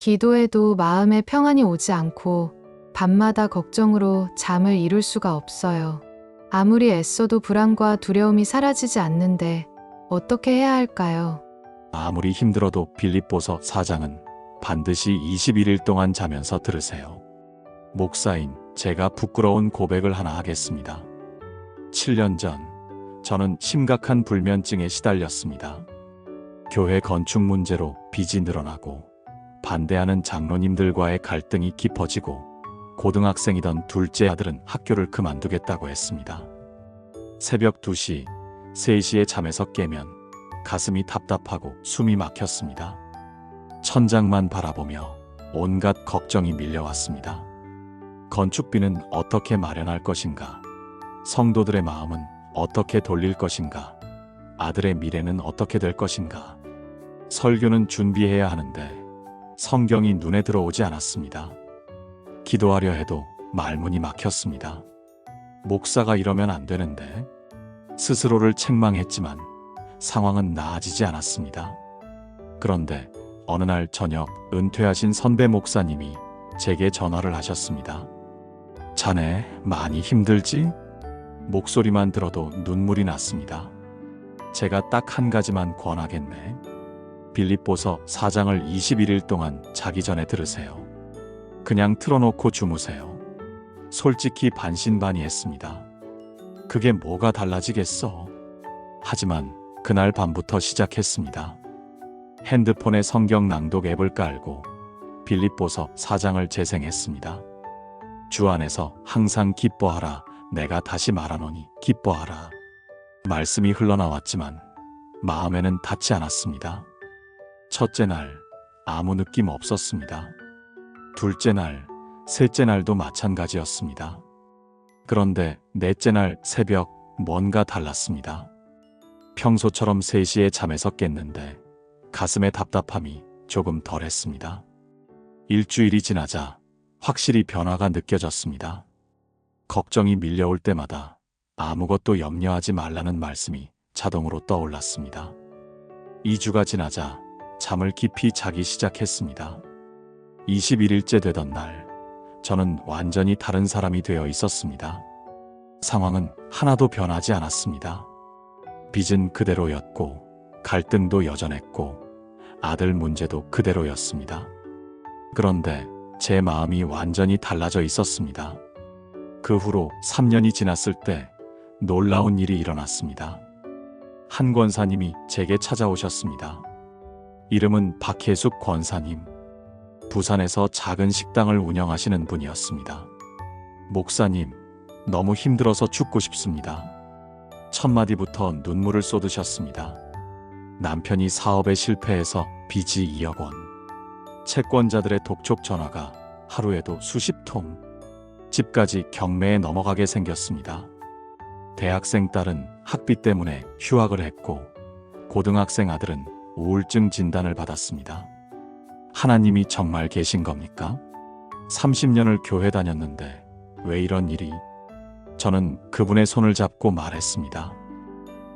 기도해도 마음에 평안이 오지 않고 밤마다 걱정으로 잠을 이룰 수가 없어요. 아무리 애써도 불안과 두려움이 사라지지 않는데 어떻게 해야 할까요? 아무리 힘들어도 빌립보서 4장은 반드시 21일 동안 자면서 들으세요. 목사인 제가 부끄러운 고백을 하나 하겠습니다. 7년 전 저는 심각한 불면증에 시달렸습니다. 교회 건축 문제로 빚이 늘어나고 반대하는 장로님들과의 갈등이 깊어지고 고등학생이던 둘째 아들은 학교를 그만두겠다고 했습니다. 새벽 2시, 3시에 잠에서 깨면 가슴이 답답하고 숨이 막혔습니다. 천장만 바라보며 온갖 걱정이 밀려왔습니다. 건축비는 어떻게 마련할 것인가? 성도들의 마음은 어떻게 돌릴 것인가? 아들의 미래는 어떻게 될 것인가? 설교는 준비해야 하는데 성경이 눈에 들어오지 않았습니다. 기도하려 해도 말문이 막혔습니다. 목사가 이러면 안 되는데 스스로를 책망했지만 상황은 나아지지 않았습니다. 그런데 어느 날 저녁 은퇴하신 선배 목사님이 제게 전화를 하셨습니다. 자네 많이 힘들지? 목소리만 들어도 눈물이 났습니다. 제가 딱 한 가지만 권하겠네. 빌립보서 4장을 21일 동안 자기 전에 들으세요. 그냥 틀어놓고 주무세요. 솔직히 반신반의했습니다. 그게 뭐가 달라지겠어? 하지만 그날 밤부터 시작했습니다. 핸드폰에 성경 낭독 앱을 깔고 빌립보서 4장을 재생했습니다. 주 안에서 항상 기뻐하라. 내가 다시 말하노니 기뻐하라. 말씀이 흘러나왔지만 마음에는 닿지 않았습니다. 첫째 날 아무 느낌 없었습니다. 둘째 날, 셋째 날도 마찬가지였습니다. 그런데 넷째 날 새벽 뭔가 달랐습니다. 평소처럼 3시에 잠에서 깼는데 가슴의 답답함이 조금 덜했습니다. 일주일이 지나자 확실히 변화가 느껴졌습니다. 걱정이 밀려올 때마다 아무것도 염려하지 말라는 말씀이 자동으로 떠올랐습니다. 2주가 지나자 잠을 깊이 자기 시작했습니다. 21일째 되던 날, 저는 완전히 다른 사람이 되어 있었습니다. 상황은 하나도 변하지 않았습니다. 빚은 그대로였고, 갈등도 여전했고, 아들 문제도 그대로였습니다. 그런데 제 마음이 완전히 달라져 있었습니다. 그 후로 3년이 지났을 때 놀라운 일이 일어났습니다. 한 권사님이 제게 찾아오셨습니다. 이름은 박혜숙 권사님. 부산에서 작은 식당을 운영하시는 분이었습니다. 목사님, 너무 힘들어서 죽고 싶습니다. 첫마디부터 눈물을 쏟으셨습니다. 남편이 사업에 실패해서 빚이 2억 원. 채권자들의 독촉 전화가 하루에도 수십 통. 집까지 경매에 넘어가게 생겼습니다. 대학생 딸은 학비 때문에 휴학을 했고 고등학생 아들은 우울증 진단을 받았습니다. 하나님이 정말 계신 겁니까? 30년을 교회 다녔는데 왜 이런 일이? 저는 그분의 손을 잡고 말했습니다.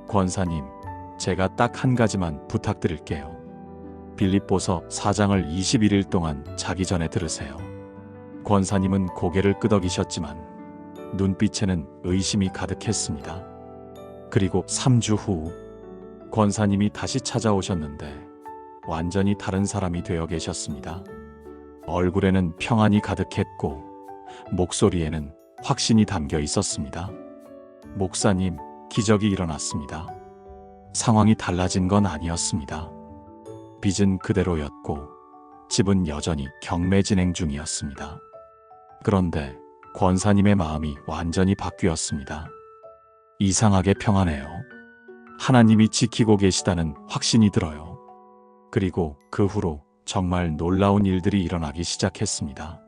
권사님, 제가 딱 한 가지만 부탁드릴게요. 빌립보서 4장을 21일 동안 자기 전에 들으세요. 권사님은 고개를 끄덕이셨지만 눈빛에는 의심이 가득했습니다. 그리고 3주 후 권사님이 다시 찾아오셨는데 완전히 다른 사람이 되어 계셨습니다. 얼굴에는 평안이 가득했고 목소리에는 확신이 담겨 있었습니다. 목사님, 기적이 일어났습니다. 상황이 달라진 건 아니었습니다. 빚은 그대로였고 집은 여전히 경매 진행 중이었습니다. 그런데 권사님의 마음이 완전히 바뀌었습니다. 이상하게 평안해요. 하나님이 지키고 계시다는 확신이 들어요. 그리고 그 후로 정말 놀라운 일들이 일어나기 시작했습니다.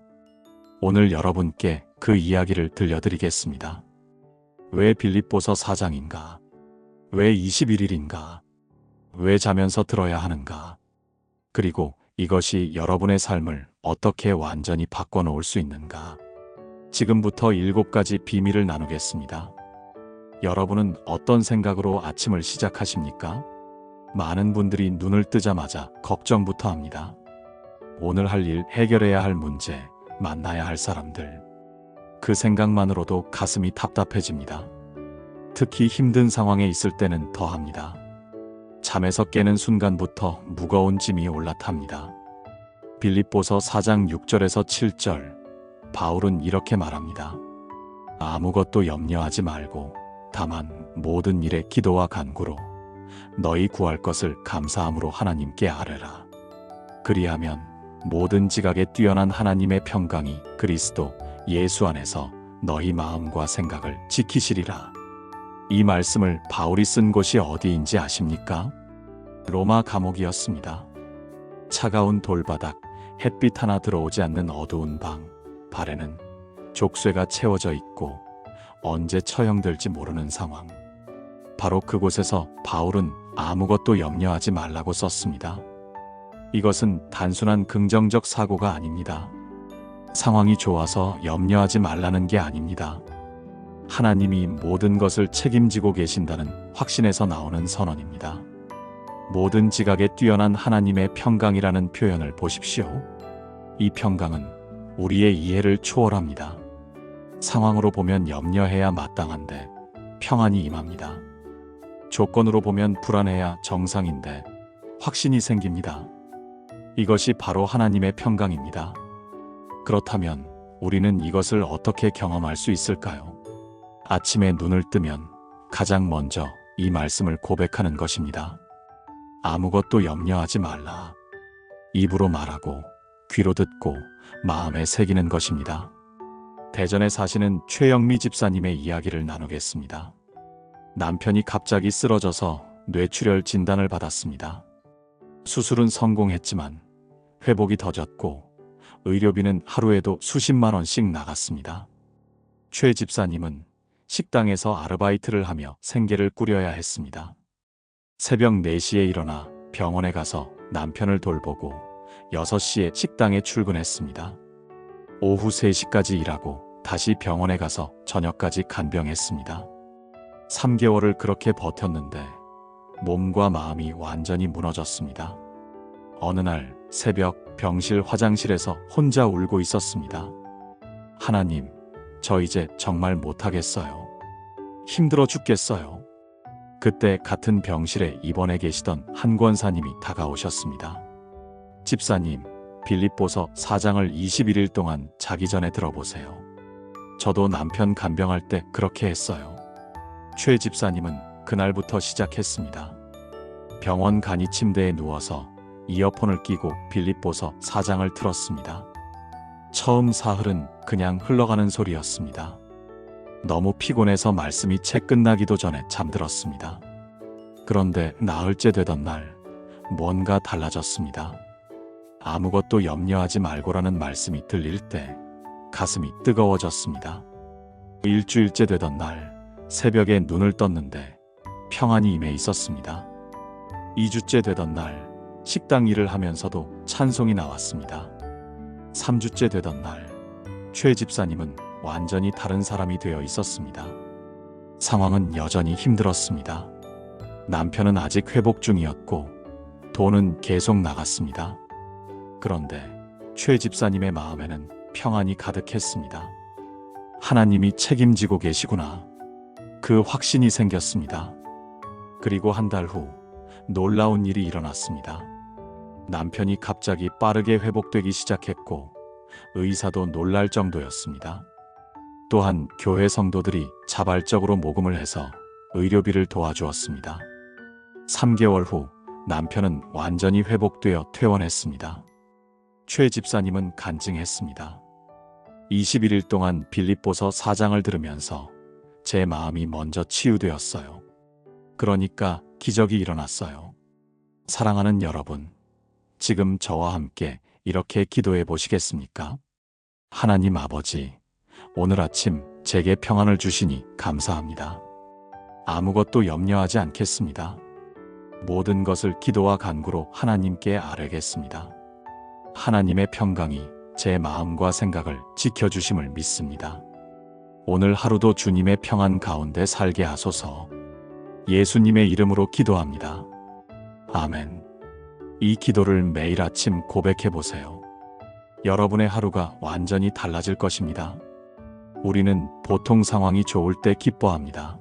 오늘 여러분께 그 이야기를 들려드리겠습니다. 왜 빌립보서 4장인가? 왜 21일인가? 왜 자면서 들어야 하는가? 그리고 이것이 여러분의 삶을 어떻게 완전히 바꿔놓을 수 있는가? 지금부터 7가지 비밀을 나누겠습니다. 여러분은 어떤 생각으로 아침을 시작하십니까? 많은 분들이 눈을 뜨자마자 걱정부터 합니다. 오늘 할 일, 해결해야 할 문제, 만나야 할 사람들. 그 생각만으로도 가슴이 답답해집니다. 특히 힘든 상황에 있을 때는 더합니다. 잠에서 깨는 순간부터 무거운 짐이 올라탑니다. 빌립보서 4장 6절에서 7절, 바울은 이렇게 말합니다. 아무것도 염려하지 말고 다만 모든 일에 기도와 간구로 너희 구할 것을 감사함으로 하나님께 아뢰라. 그리하면 모든 지각에 뛰어난 하나님의 평강이 그리스도 예수 안에서 너희 마음과 생각을 지키시리라. 이 말씀을 바울이 쓴 곳이 어디인지 아십니까? 로마 감옥이었습니다. 차가운 돌바닥, 햇빛 하나 들어오지 않는 어두운 방, 발에는 족쇄가 채워져 있고 언제 처형될지 모르는 상황. 바로 그곳에서 바울은 아무것도 염려하지 말라고 썼습니다. 이것은 단순한 긍정적 사고가 아닙니다. 상황이 좋아서 염려하지 말라는 게 아닙니다. 하나님이 모든 것을 책임지고 계신다는 확신에서 나오는 선언입니다. 모든 지각에 뛰어난 하나님의 평강이라는 표현을 보십시오. 이 평강은 우리의 이해를 초월합니다. 상황으로 보면 염려해야 마땅한데 평안이 임합니다. 조건으로 보면 불안해야 정상인데 확신이 생깁니다. 이것이 바로 하나님의 평강입니다. 그렇다면 우리는 이것을 어떻게 경험할 수 있을까요? 아침에 눈을 뜨면 가장 먼저 이 말씀을 고백하는 것입니다. 아무것도 염려하지 말라. 입으로 말하고 귀로 듣고 마음에 새기는 것입니다. 대전에 사시는 최영미 집사님의 이야기를 나누겠습니다. 남편이 갑자기 쓰러져서 뇌출혈 진단을 받았습니다. 수술은 성공했지만 회복이 더뎠고 의료비는 하루에도 수십만 원씩 나갔습니다. 최 집사님은 식당에서 아르바이트를 하며 생계를 꾸려야 했습니다. 새벽 4시에 일어나 병원에 가서 남편을 돌보고 6시에 식당에 출근했습니다. 오후 3시까지 일하고 다시 병원에 가서 저녁까지 간병했습니다. 3개월을 그렇게 버텼는데 몸과 마음이 완전히 무너졌습니다. 어느 날 새벽 병실 화장실에서 혼자 울고 있었습니다. 하나님, 저 이제 정말 못하겠어요. 힘들어 죽겠어요. 그때 같은 병실에 입원해 계시던 한 권사님이 다가오셨습니다. 집사님, 빌립보서 4장을 21일 동안 자기 전에 들어보세요. 저도 남편 간병할 때 그렇게 했어요. 최 집사님은 그날부터 시작했습니다. 병원 간이 침대에 누워서 이어폰을 끼고 빌립보서 4장을 틀었습니다. 처음 사흘은 그냥 흘러가는 소리였습니다. 너무 피곤해서 말씀이 채 끝나기도 전에 잠들었습니다. 그런데 나흘째 되던 날 뭔가 달라졌습니다. 아무것도 염려하지 말고라는 말씀이 들릴 때 가슴이 뜨거워졌습니다. 일주일째 되던 날 새벽에 눈을 떴는데 평안이 임해 있었습니다. 2주째 되던 날 식당 일을 하면서도 찬송이 나왔습니다. 3주째 되던 날 최 집사님은 완전히 다른 사람이 되어 있었습니다. 상황은 여전히 힘들었습니다. 남편은 아직 회복 중이었고 돈은 계속 나갔습니다. 그런데 최 집사님의 마음에는 평안이 가득했습니다. 하나님이 책임지고 계시구나. 그 확신이 생겼습니다. 그리고 한 달 후 놀라운 일이 일어났습니다. 남편이 갑자기 빠르게 회복되기 시작했고 의사도 놀랄 정도였습니다. 또한 교회 성도들이 자발적으로 모금을 해서 의료비를 도와주었습니다. 3개월 후 남편은 완전히 회복되어 퇴원했습니다. 최 집사님은 간증했습니다. 21일 동안 빌립보서 4장을 들으면서 제 마음이 먼저 치유되었어요. 그러니까 기적이 일어났어요. 사랑하는 여러분, 지금 저와 함께 이렇게 기도해 보시겠습니까? 하나님 아버지, 오늘 아침 제게 평안을 주시니 감사합니다. 아무것도 염려하지 않겠습니다. 모든 것을 기도와 간구로 하나님께 아뢰겠습니다. 하나님의 평강이 제 마음과 생각을 지켜주심을 믿습니다. 오늘 하루도 주님의 평안 가운데 살게 하소서. 예수님의 이름으로 기도합니다. 아멘. 이 기도를 매일 아침 고백해 보세요. 여러분의 하루가 완전히 달라질 것입니다. 우리는 보통 상황이 좋을 때 기뻐합니다.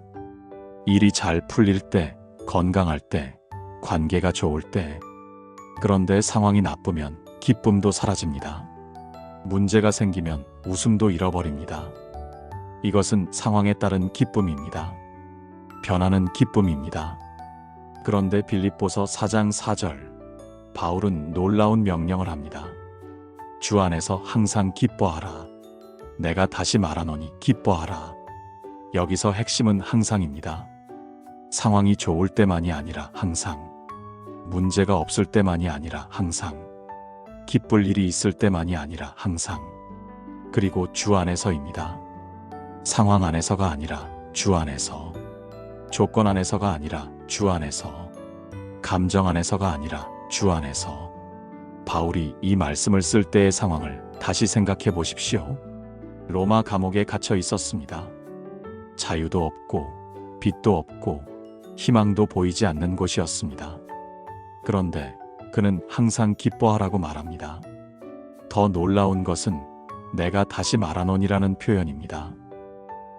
일이 잘 풀릴 때, 건강할 때, 관계가 좋을 때. 그런데 상황이 나쁘면 기쁨도 사라집니다. 문제가 생기면 웃음도 잃어버립니다. 이것은 상황에 따른 기쁨입니다. 변하는 기쁨입니다. 그런데 빌립보서 4장 4절, 바울은 놀라운 명령을 합니다. 주 안에서 항상 기뻐하라. 내가 다시 말하노니 기뻐하라. 여기서 핵심은 항상입니다. 상황이 좋을 때만이 아니라 항상. 문제가 없을 때만이 아니라 항상. 기쁠 일이 있을 때만이 아니라 항상. 그리고 주 안에서입니다. 상황 안에서가 아니라 주 안에서. 조건 안에서가 아니라 주 안에서. 감정 안에서가 아니라 주 안에서. 바울이 이 말씀을 쓸 때의 상황을 다시 생각해 보십시오. 로마 감옥에 갇혀 있었습니다. 자유도 없고 빛도 없고 희망도 보이지 않는 곳이었습니다. 그런데 그는 항상 기뻐하라고 말합니다. 더 놀라운 것은 내가 다시 말하노니라는 표현입니다.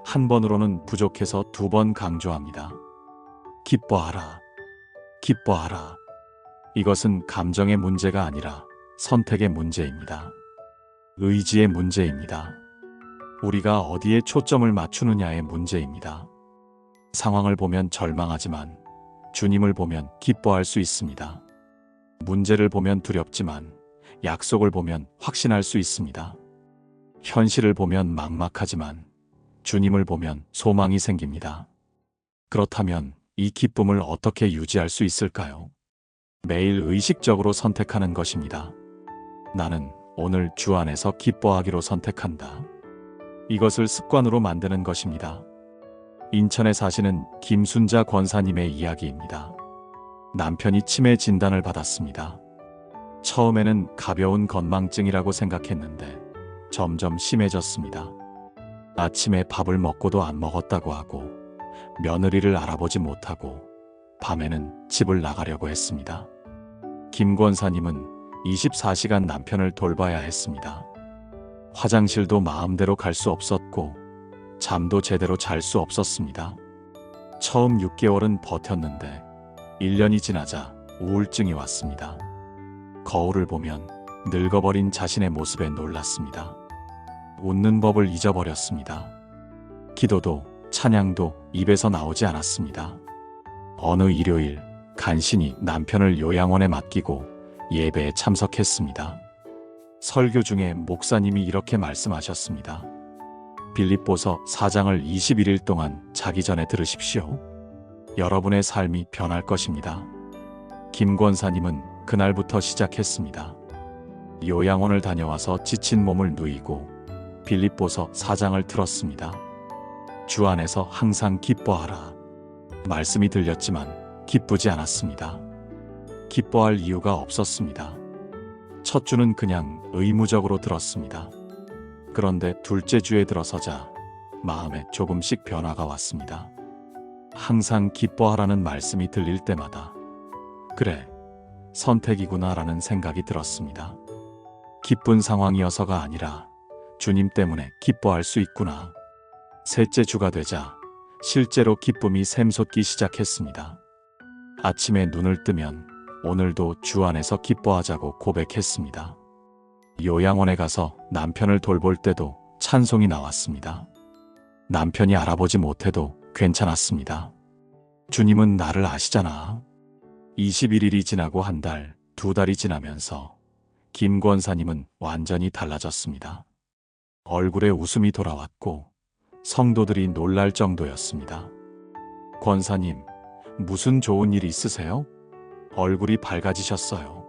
한 번으로는 부족해서 두 번 강조합니다. 기뻐하라. 기뻐하라. 이것은 감정의 문제가 아니라 선택의 문제입니다. 의지의 문제입니다. 우리가 어디에 초점을 맞추느냐의 문제입니다. 상황을 보면 절망하지만 주님을 보면 기뻐할 수 있습니다. 문제를 보면 두렵지만 약속을 보면 확신할 수 있습니다. 현실을 보면 막막하지만 주님을 보면 소망이 생깁니다. 그렇다면 이 기쁨을 어떻게 유지할 수 있을까요? 매일 의식적으로 선택하는 것입니다. 나는 오늘 주 안에서 기뻐하기로 선택한다. 이것을 습관으로 만드는 것입니다. 인천에 사시는 김순자 권사님의 이야기입니다. 남편이 치매 진단을 받았습니다. 처음에는 가벼운 건망증이라고 생각했는데 점점 심해졌습니다. 아침에 밥을 먹고도 안 먹었다고 하고 며느리를 알아보지 못하고 밤에는 집을 나가려고 했습니다. 김 권사님은 24시간 남편을 돌봐야 했습니다. 화장실도 마음대로 갈 수 없었고 잠도 제대로 잘 수 없었습니다. 처음 6개월은 버텼는데 1년이 지나자 우울증이 왔습니다. 거울을 보면 늙어버린 자신의 모습에 놀랐습니다. 웃는 법을 잊어버렸습니다. 기도도 찬양도 입에서 나오지 않았습니다. 어느 일요일 간신히 남편을 요양원에 맡기고 예배에 참석했습니다. 설교 중에 목사님이 이렇게 말씀하셨습니다. 빌립보서 4장을 21일 동안 자기 전에 들으십시오. 여러분의 삶이 변할 것입니다. 김 권사님은 그날부터 시작했습니다. 요양원을 다녀와서 지친 몸을 누이고 빌립보서 4장을 틀었습니다. 주 안에서 항상 기뻐하라. 말씀이 들렸지만 기쁘지 않았습니다. 기뻐할 이유가 없었습니다. 첫 주는 그냥 의무적으로 들었습니다. 그런데 둘째 주에 들어서자 마음에 조금씩 변화가 왔습니다. 항상 기뻐하라는 말씀이 들릴 때마다 그래, 선택이구나라는 생각이 들었습니다. 기쁜 상황이어서가 아니라 주님 때문에 기뻐할 수 있구나. 셋째 주가 되자 실제로 기쁨이 샘솟기 시작했습니다. 아침에 눈을 뜨면 오늘도 주 안에서 기뻐하자고 고백했습니다. 요양원에 가서 남편을 돌볼 때도 찬송이 나왔습니다. 남편이 알아보지 못해도 괜찮았습니다. 주님은 나를 아시잖아. 21일이 지나고 한 달, 두 달이 지나면서 김 권사님은 완전히 달라졌습니다. 얼굴에 웃음이 돌아왔고 성도들이 놀랄 정도였습니다. 권사님, 무슨 좋은 일 있으세요? 얼굴이 밝아지셨어요.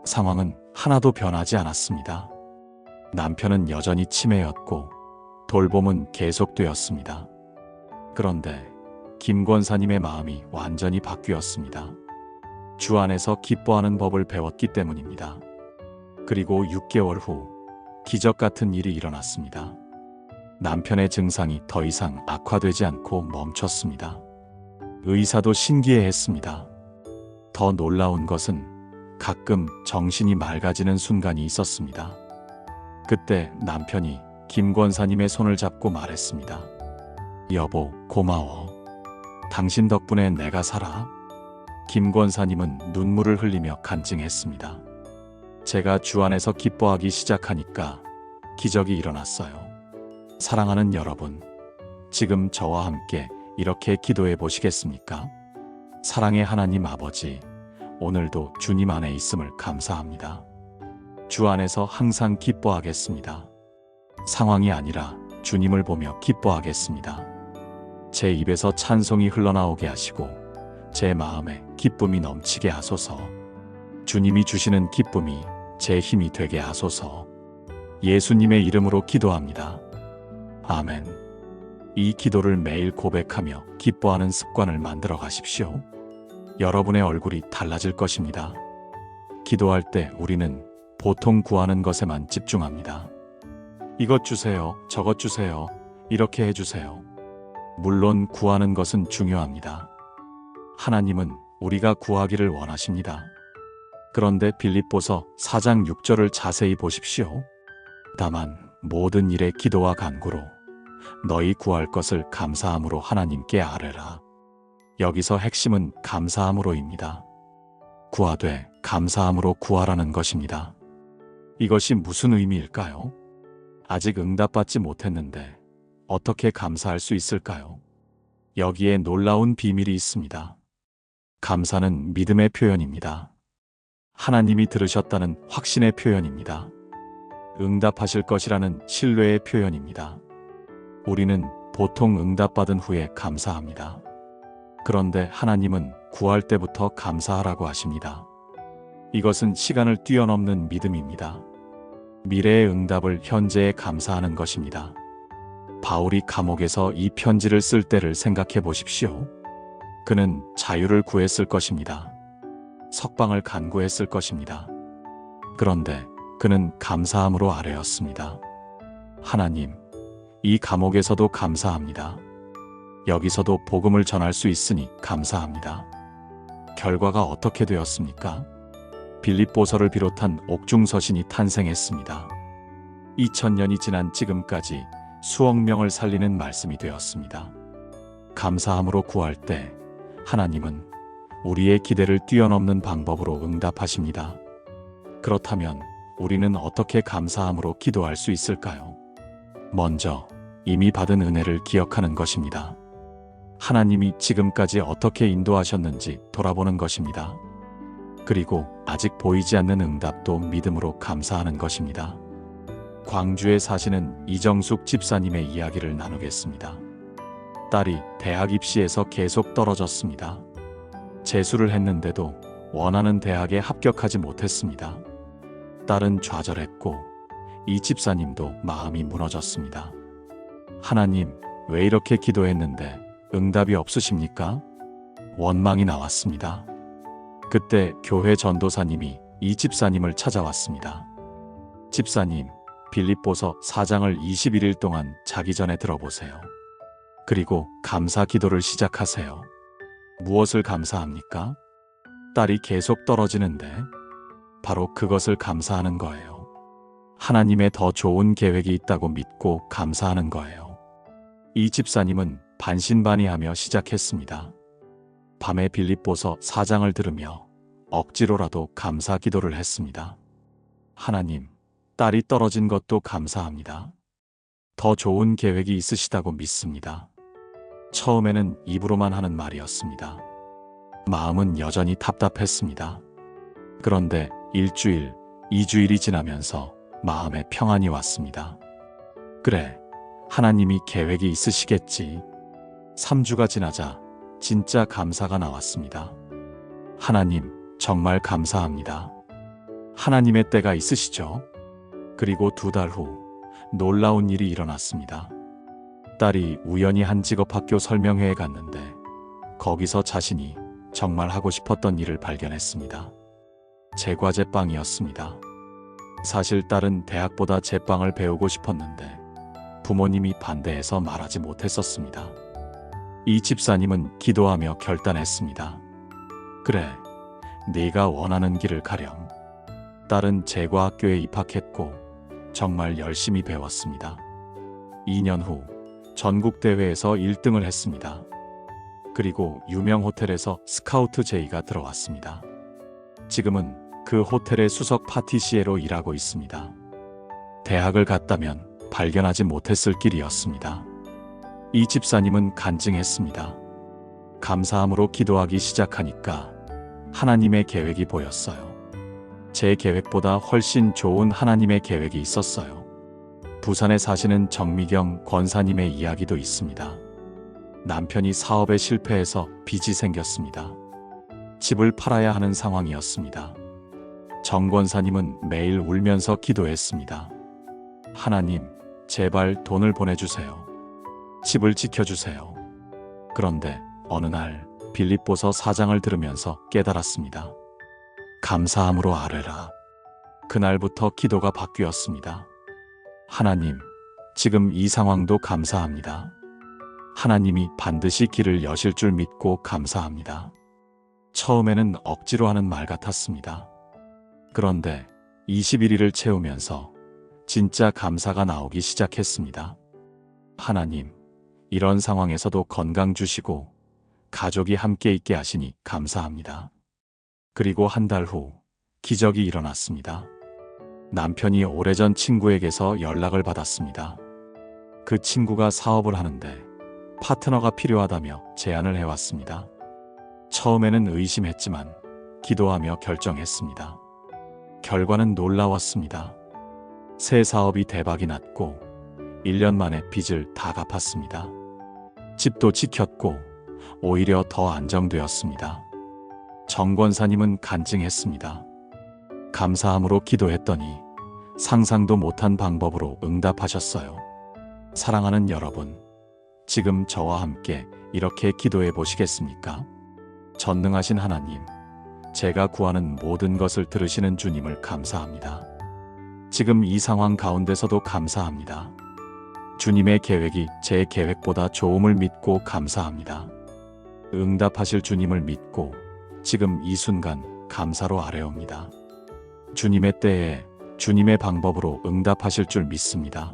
상황은 하나도 변하지 않았습니다. 남편은 여전히 치매였고 돌봄은 계속되었습니다. 그런데 김 권사님의 마음이 완전히 바뀌었습니다. 주 안에서 기뻐하는 법을 배웠기 때문입니다. 그리고 6개월 후 기적 같은 일이 일어났습니다. 남편의 증상이 더 이상 악화되지 않고 멈췄습니다. 의사도 신기해했습니다. 더 놀라운 것은 가끔 정신이 맑아지는 순간이 있었습니다. 그때 남편이 김 권사님의 손을 잡고 말했습니다. 여보, 고마워. 당신 덕분에 내가 살아. 김 권사님은 눈물을 흘리며 간증했습니다. 제가 주 안에서 기뻐하기 시작하니까 기적이 일어났어요. 사랑하는 여러분, 지금 저와 함께 이렇게 기도해 보시겠습니까? 사랑의 하나님 아버지, 오늘도 주님 안에 있음을 감사합니다. 주 안에서 항상 기뻐하겠습니다. 상황이 아니라 주님을 보며 기뻐하겠습니다. 제 입에서 찬송이 흘러나오게 하시고 제 마음에 기쁨이 넘치게 하소서. 주님이 주시는 기쁨이 제 힘이 되게 하소서. 예수님의 이름으로 기도합니다. 아멘. 이 기도를 매일 고백하며 기뻐하는 습관을 만들어 가십시오. 여러분의 얼굴이 달라질 것입니다. 기도할 때 우리는 보통 구하는 것에만 집중합니다. 이것 주세요, 저것 주세요, 이렇게 해주세요. 물론 구하는 것은 중요합니다. 하나님은 우리가 구하기를 원하십니다. 그런데 빌립보서 4장 6절을 자세히 보십시오. 다만 모든 일에 기도와 간구로 너희 구할 것을 감사함으로 하나님께 아뢰라. 여기서 핵심은 감사함으로입니다. 구하되 감사함으로 구하라는 것입니다. 이것이 무슨 의미일까요? 아직 응답받지 못했는데 어떻게 감사할 수 있을까요? 여기에 놀라운 비밀이 있습니다. 감사는 믿음의 표현입니다. 하나님이 들으셨다는 확신의 표현입니다. 응답하실 것이라는 신뢰의 표현입니다. 우리는 보통 응답받은 후에 감사합니다. 그런데 하나님은 구할 때부터 감사하라고 하십니다. 이것은 시간을 뛰어넘는 믿음입니다. 미래의 응답을 현재에 감사하는 것입니다. 바울이 감옥에서 이 편지를 쓸 때를 생각해 보십시오. 그는 자유를 구했을 것입니다. 석방을 간구했을 것입니다. 그런데 그는 감사함으로 아뢰었습니다. 하나님, 이 감옥에서도 감사합니다. 여기서도 복음을 전할 수 있으니 감사합니다. 결과가 어떻게 되었습니까? 빌립보서를 비롯한 옥중서신이 탄생했습니다. 2000년이 지난 지금까지 수억 명을 살리는 말씀이 되었습니다. 감사함으로 구할 때 하나님은 우리의 기대를 뛰어넘는 방법으로 응답하십니다. 그렇다면 우리는 어떻게 감사함으로 기도할 수 있을까요? 먼저 이미 받은 은혜를 기억하는 것입니다. 하나님이 지금까지 어떻게 인도하셨는지 돌아보는 것입니다. 그리고 아직 보이지 않는 응답도 믿음으로 감사하는 것입니다. 광주에 사시는 이정숙 집사님의 이야기를 나누겠습니다. 딸이 대학 입시에서 계속 떨어졌습니다. 재수를 했는데도 원하는 대학에 합격하지 못했습니다. 딸은 좌절했고 이 집사님도 마음이 무너졌습니다. 하나님, 왜 이렇게 기도했는데 응답이 없으십니까? 원망이 나왔습니다. 그때 교회 전도사님이 이 집사님을 찾아왔습니다. 집사님, 빌립보서 4장을 21일 동안 자기 전에 들어보세요. 그리고 감사 기도를 시작하세요. 무엇을 감사합니까? 딸이 계속 떨어지는데 바로 그것을 감사하는 거예요. 하나님의 더 좋은 계획이 있다고 믿고 감사하는 거예요. 이 집사님은 반신반의하며 시작했습니다. 밤에 빌립보서 4장을 들으며 억지로라도 감사 기도를 했습니다. 하나님, 딸이 떨어진 것도 감사합니다. 더 좋은 계획이 있으시다고 믿습니다. 처음에는 입으로만 하는 말이었습니다. 마음은 여전히 답답했습니다. 그런데 1주일, 2주일이 지나면서 마음에 평안이 왔습니다. 그래, 하나님이 계획이 있으시겠지. 3주가 지나자 진짜 감사가 나왔습니다. 하나님, 정말 감사합니다. 하나님의 때가 있으시죠? 그리고 2달 후 놀라운 일이 일어났습니다. 딸이 우연히 한 직업학교 설명회에 갔는데 거기서 자신이 정말 하고 싶었던 일을 발견했습니다. 제과제빵이었습니다. 사실 딸은 대학보다 제빵을 배우고 싶었는데 부모님이 반대해서 말하지 못했었습니다. 이 집사님은 기도하며 결단했습니다. 그래, 네가 원하는 길을 가렴. 딸은 제과학교에 입학했고 정말 열심히 배웠습니다. 2년 후 전국대회에서 1등을 했습니다. 그리고 유명 호텔에서 스카우트 제의가 들어왔습니다. 지금은 그 호텔의 수석 파티시에로 일하고 있습니다. 대학을 갔다면 발견하지 못했을 길이었습니다. 이 집사님은 간증했습니다. 감사함으로 기도하기 시작하니까 하나님의 계획이 보였어요. 제 계획보다 훨씬 좋은 하나님의 계획이 있었어요. 부산에 사시는 정미경 권사님의 이야기도 있습니다. 남편이 사업에 실패해서 빚이 생겼습니다. 집을 팔아야 하는 상황이었습니다. 정 권사님은 매일 울면서 기도했습니다. 하나님, 제발 돈을 보내주세요. 집을 지켜주세요. 그런데 어느 날 빌립보서 4장을 들으면서 깨달았습니다. 감사함으로 아뢰라. 그날부터 기도가 바뀌었습니다. 하나님, 지금 이 상황도 감사합니다. 하나님이 반드시 길을 여실 줄 믿고 감사합니다. 처음에는 억지로 하는 말 같았습니다. 그런데 21일을 채우면서 진짜 감사가 나오기 시작했습니다. 하나님, 이런 상황에서도 건강 주시고 가족이 함께 있게 하시니 감사합니다. 그리고 한 달 후 기적이 일어났습니다. 남편이 오래전 친구에게서 연락을 받았습니다. 그 친구가 사업을 하는데 파트너가 필요하다며 제안을 해왔습니다. 처음에는 의심했지만 기도하며 결정했습니다. 결과는 놀라웠습니다. 새 사업이 대박이 났고 1년 만에 빚을 다 갚았습니다. 집도 지켰고 오히려 더 안정되었습니다. 정 권사님은 간증했습니다. 감사함으로 기도했더니 상상도 못한 방법으로 응답하셨어요. 사랑하는 여러분, 지금 저와 함께 이렇게 기도해 보시겠습니까? 전능하신 하나님, 제가 구하는 모든 것을 들으시는 주님을 감사합니다. 지금 이 상황 가운데서도 감사합니다. 주님의 계획이 제 계획보다 좋음을 믿고 감사합니다. 응답하실 주님을 믿고 지금 이 순간 감사로 아뢰옵니다. 주님의 때에 주님의 방법으로 응답하실 줄 믿습니다.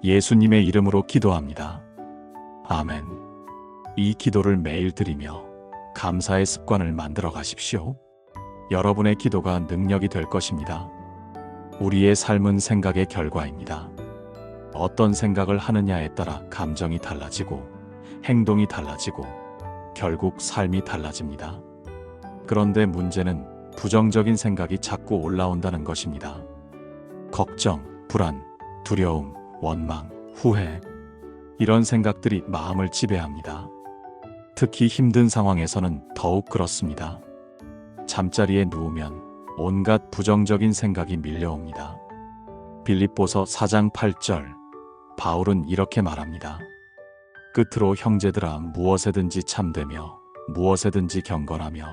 예수님의 이름으로 기도합니다. 아멘. 이 기도를 매일 드리며 감사의 습관을 만들어 가십시오. 여러분의 기도가 능력이 될 것입니다. 우리의 삶은 생각의 결과입니다. 어떤 생각을 하느냐에 따라 감정이 달라지고 행동이 달라지고 결국 삶이 달라집니다. 그런데 문제는 부정적인 생각이 자꾸 올라온다는 것입니다. 걱정, 불안, 두려움, 원망, 후회. 이런 생각들이 마음을 지배합니다. 특히 힘든 상황에서는 더욱 그렇습니다. 잠자리에 누우면 온갖 부정적인 생각이 밀려옵니다. 빌립보서 4장 8절, 바울은 이렇게 말합니다. 끝으로 형제들아, 무엇에든지 참되며 무엇에든지 경건하며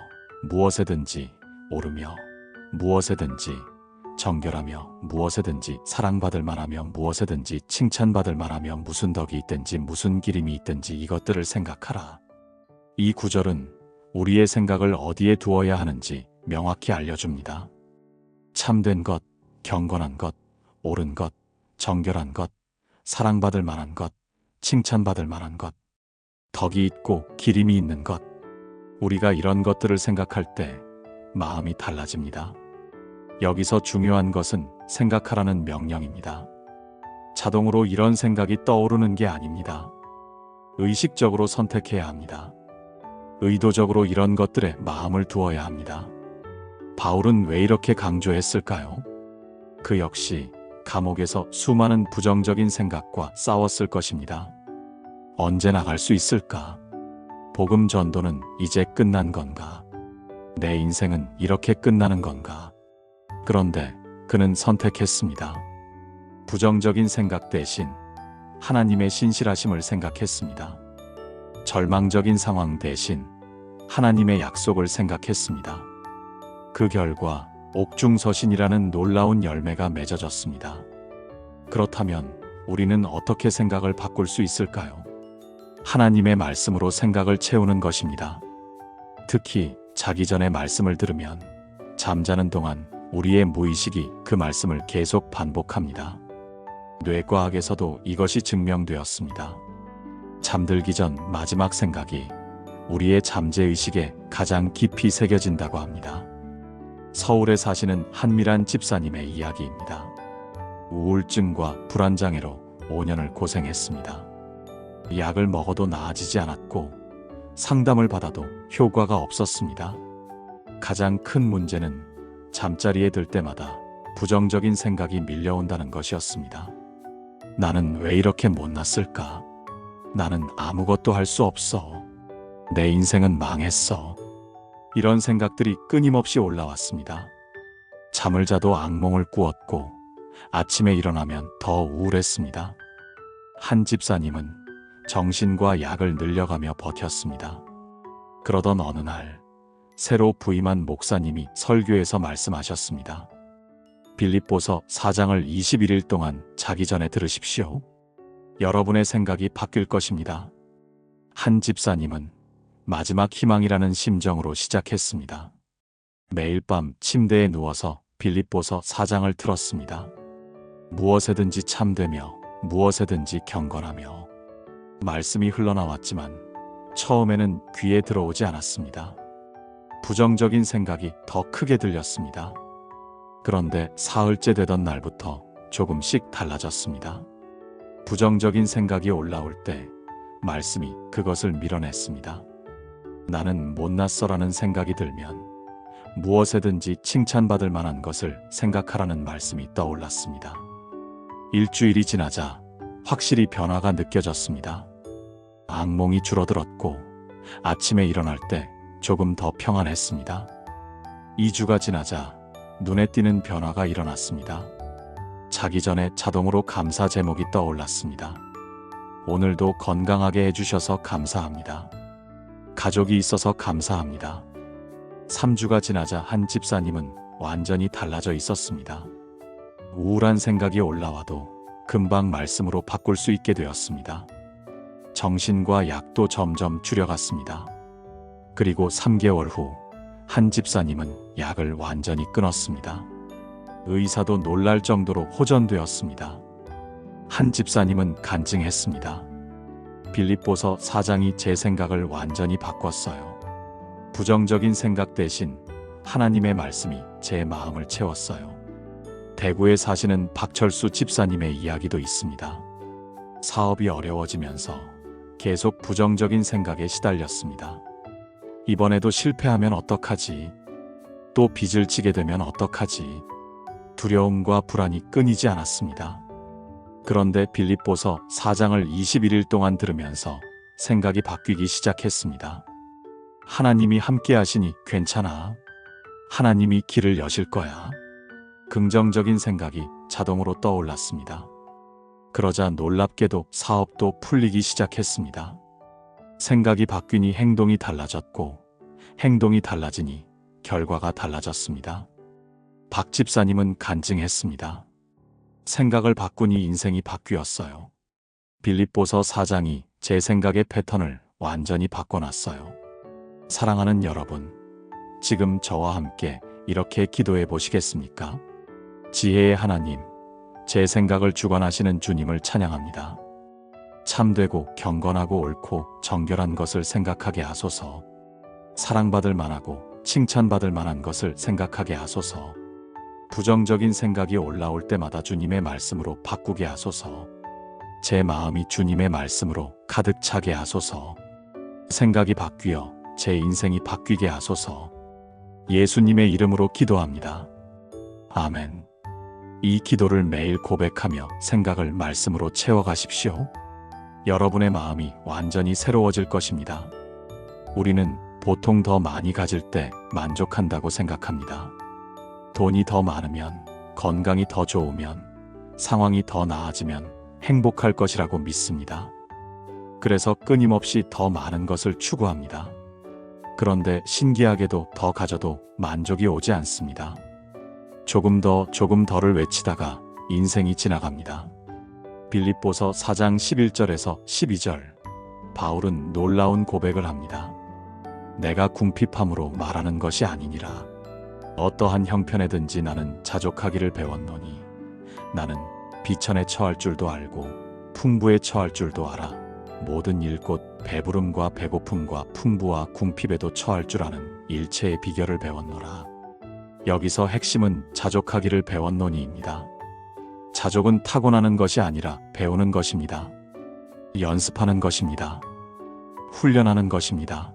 무엇에든지 오르며 무엇에든지 정결하며 무엇에든지 사랑받을 만하며 무엇에든지 칭찬받을 만하며 무슨 덕이 있든지 무슨 기림이 있든지 이것들을 생각하라. 이 구절은 우리의 생각을 어디에 두어야 하는지 명확히 알려줍니다. 참된 것, 경건한 것, 옳은 것, 정결한 것, 사랑받을 만한 것, 칭찬받을 만한 것, 덕이 있고 기림이 있는 것. 우리가 이런 것들을 생각할 때 마음이 달라집니다. 여기서 중요한 것은 생각하라는 명령입니다. 자동으로 이런 생각이 떠오르는 게 아닙니다. 의식적으로 선택해야 합니다. 의도적으로 이런 것들에 마음을 두어야 합니다. 바울은 왜 이렇게 강조했을까요? 그 역시 감옥에서 수많은 부정적인 생각과 싸웠을 것입니다. 언제 나갈 수 있을까? 복음 전도는 이제 끝난 건가? 내 인생은 이렇게 끝나는 건가? 그런데 그는 선택했습니다. 부정적인 생각 대신 하나님의 신실하심을 생각했습니다. 절망적인 상황 대신 하나님의 약속을 생각했습니다. 그 결과 옥중서신이라는 놀라운 열매가 맺어졌습니다. 그렇다면 우리는 어떻게 생각을 바꿀 수 있을까요? 하나님의 말씀으로 생각을 채우는 것입니다. 특히 자기 전에 말씀을 들으면 잠자는 동안 우리의 무의식이 그 말씀을 계속 반복합니다. 뇌과학에서도 이것이 증명되었습니다. 잠들기 전 마지막 생각이 우리의 잠재의식에 가장 깊이 새겨진다고 합니다. 서울에 사시는 한미란 집사님의 이야기입니다. 우울증과 불안장애로 5년을 고생했습니다. 약을 먹어도 나아지지 않았고 상담을 받아도 효과가 없었습니다. 가장 큰 문제는 잠자리에 들 때마다 부정적인 생각이 밀려온다는 것이었습니다. 나는 왜 이렇게 못났을까? 나는 아무것도 할 수 없어. 내 인생은 망했어. 이런 생각들이 끊임없이 올라왔습니다. 잠을 자도 악몽을 꾸었고 아침에 일어나면 더 우울했습니다. 한 집사님은 정신과 약을 늘려가며 버텼습니다. 그러던 어느 날 새로 부임한 목사님이 설교에서 말씀하셨습니다. 빌립보서 4장을 21일 동안 자기 전에 들으십시오. 여러분의 생각이 바뀔 것입니다. 한 집사님은 마지막 희망이라는 심정으로 시작했습니다. 매일 밤 침대에 누워서 빌립보서 4장을 틀었습니다. 무엇에든지 참되며 무엇에든지 경건하며. 말씀이 흘러나왔지만 처음에는 귀에 들어오지 않았습니다. 부정적인 생각이 더 크게 들렸습니다. 그런데 사흘째 되던 날부터 조금씩 달라졌습니다. 부정적인 생각이 올라올 때 말씀이 그것을 밀어냈습니다. 나는 못났어라는 생각이 들면 무엇에든지 칭찬받을 만한 것을 생각하라는 말씀이 떠올랐습니다. 일주일이 지나자 확실히 변화가 느껴졌습니다. 악몽이 줄어들었고 아침에 일어날 때 조금 더 평안했습니다. 2주가 지나자 눈에 띄는 변화가 일어났습니다. 자기 전에 자동으로 감사 제목이 떠올랐습니다. 오늘도 건강하게 해주셔서 감사합니다. 가족이 있어서 감사합니다. 3주가 지나자 한 집사님은 완전히 달라져 있었습니다. 우울한 생각이 올라와도 금방 말씀으로 바꿀 수 있게 되었습니다. 정신과 약도 점점 줄여갔습니다. 그리고 3개월 후 한 집사님은 약을 완전히 끊었습니다. 의사도 놀랄 정도로 호전되었습니다. 한 집사님은 간증했습니다. 빌립보서 4장이 제 생각을 완전히 바꿨어요. 부정적인 생각 대신 하나님의 말씀이 제 마음을 채웠어요. 대구에 사시는 박철수 집사님의 이야기도 있습니다. 사업이 어려워지면서 계속 부정적인 생각에 시달렸습니다. 이번에도 실패하면 어떡하지? 또 빚을 지게 되면 어떡하지? 두려움과 불안이 끊이지 않았습니다. 그런데 빌립보서 4장을 21일 동안 들으면서 생각이 바뀌기 시작했습니다. 하나님이 함께 하시니 괜찮아. 하나님이 길을 여실 거야. 긍정적인 생각이 자동으로 떠올랐습니다. 그러자 놀랍게도 사업도 풀리기 시작했습니다. 생각이 바뀌니 행동이 달라졌고 행동이 달라지니 결과가 달라졌습니다. 박 집사님은 간증했습니다. 생각을 바꾸니 인생이 바뀌었어요. 빌립보서 4장이 제 생각의 패턴을 완전히 바꿔놨어요. 사랑하는 여러분, 지금 저와 함께 이렇게 기도해 보시겠습니까? 지혜의 하나님, 제 생각을 주관하시는 주님을 찬양합니다. 참되고 경건하고 옳고 정결한 것을 생각하게 하소서. 사랑받을 만하고 칭찬받을 만한 것을 생각하게 하소서. 부정적인 생각이 올라올 때마다 주님의 말씀으로 바꾸게 하소서. 제 마음이 주님의 말씀으로 가득 차게 하소서. 생각이 바뀌어 제 인생이 바뀌게 하소서. 예수님의 이름으로 기도합니다. 아멘. 이 기도를 매일 고백하며 생각을 말씀으로 채워가십시오. 여러분의 마음이 완전히 새로워질 것입니다. 우리는 보통 더 많이 가질 때 만족한다고 생각합니다. 돈이 더 많으면, 건강이 더 좋으면, 상황이 더 나아지면 행복할 것이라고 믿습니다. 그래서 끊임없이 더 많은 것을 추구합니다. 그런데 신기하게도 더 가져도 만족이 오지 않습니다. 조금 더를 외치다가 인생이 지나갑니다. 빌립보서 4장 11절에서 12절, 바울은 놀라운 고백을 합니다. 내가 궁핍함으로 말하는 것이 아니니라. 어떠한 형편에든지 나는 자족하기를 배웠노니 나는 비천에 처할 줄도 알고 풍부에 처할 줄도 알아. 모든 일 곧 배부름과 배고픔과 풍부와 궁핍에도 처할 줄 아는 일체의 비결을 배웠노라. 여기서 핵심은 자족하기를 배웠노니입니다. 자족은 타고나는 것이 아니라 배우는 것입니다. 연습하는 것입니다. 훈련하는 것입니다.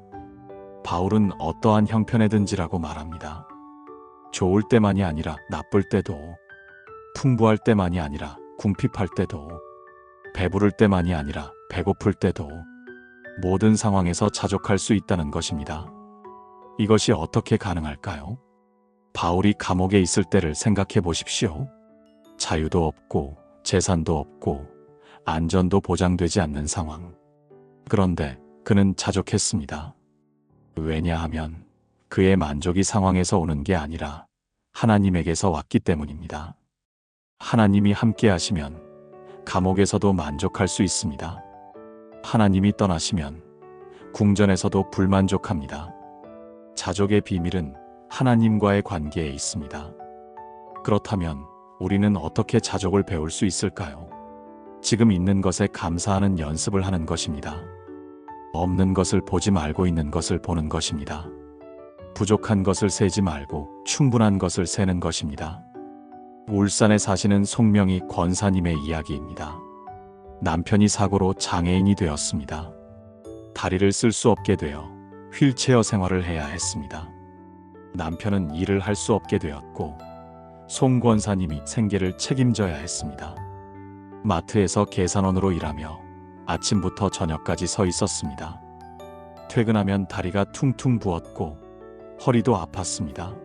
바울은 어떠한 형편에든지라고 말합니다. 좋을 때만이 아니라 나쁠 때도, 풍부할 때만이 아니라 궁핍할 때도, 배부를 때만이 아니라 배고플 때도 모든 상황에서 자족할 수 있다는 것입니다. 이것이 어떻게 가능할까요? 바울이 감옥에 있을 때를 생각해 보십시오. 자유도 없고 재산도 없고 안전도 보장되지 않는 상황. 그런데 그는 자족했습니다. 왜냐하면 그의 만족이 상황에서 오는 게 아니라 하나님에게서 왔기 때문입니다. 하나님이 함께 하시면 감옥에서도 만족할 수 있습니다. 하나님이 떠나시면 궁전에서도 불만족합니다. 자족의 비밀은 하나님과의 관계에 있습니다. 그렇다면 우리는 어떻게 자족을 배울 수 있을까요? 지금 있는 것에 감사하는 연습을 하는 것입니다. 없는 것을 보지 말고 있는 것을 보는 것입니다. 부족한 것을 세지 말고 충분한 것을 세는 것입니다. 울산에 사시는 송명희 권사님의 이야기입니다. 남편이 사고로 장애인이 되었습니다. 다리를 쓸 수 없게 되어 휠체어 생활을 해야 했습니다. 남편은 일을 할 수 없게 되었고 송 권사님이 생계를 책임져야 했습니다. 마트에서 계산원으로 일하며 아침부터 저녁까지 서 있었습니다. 퇴근하면 다리가 퉁퉁 부었고 허리도 아팠습니다.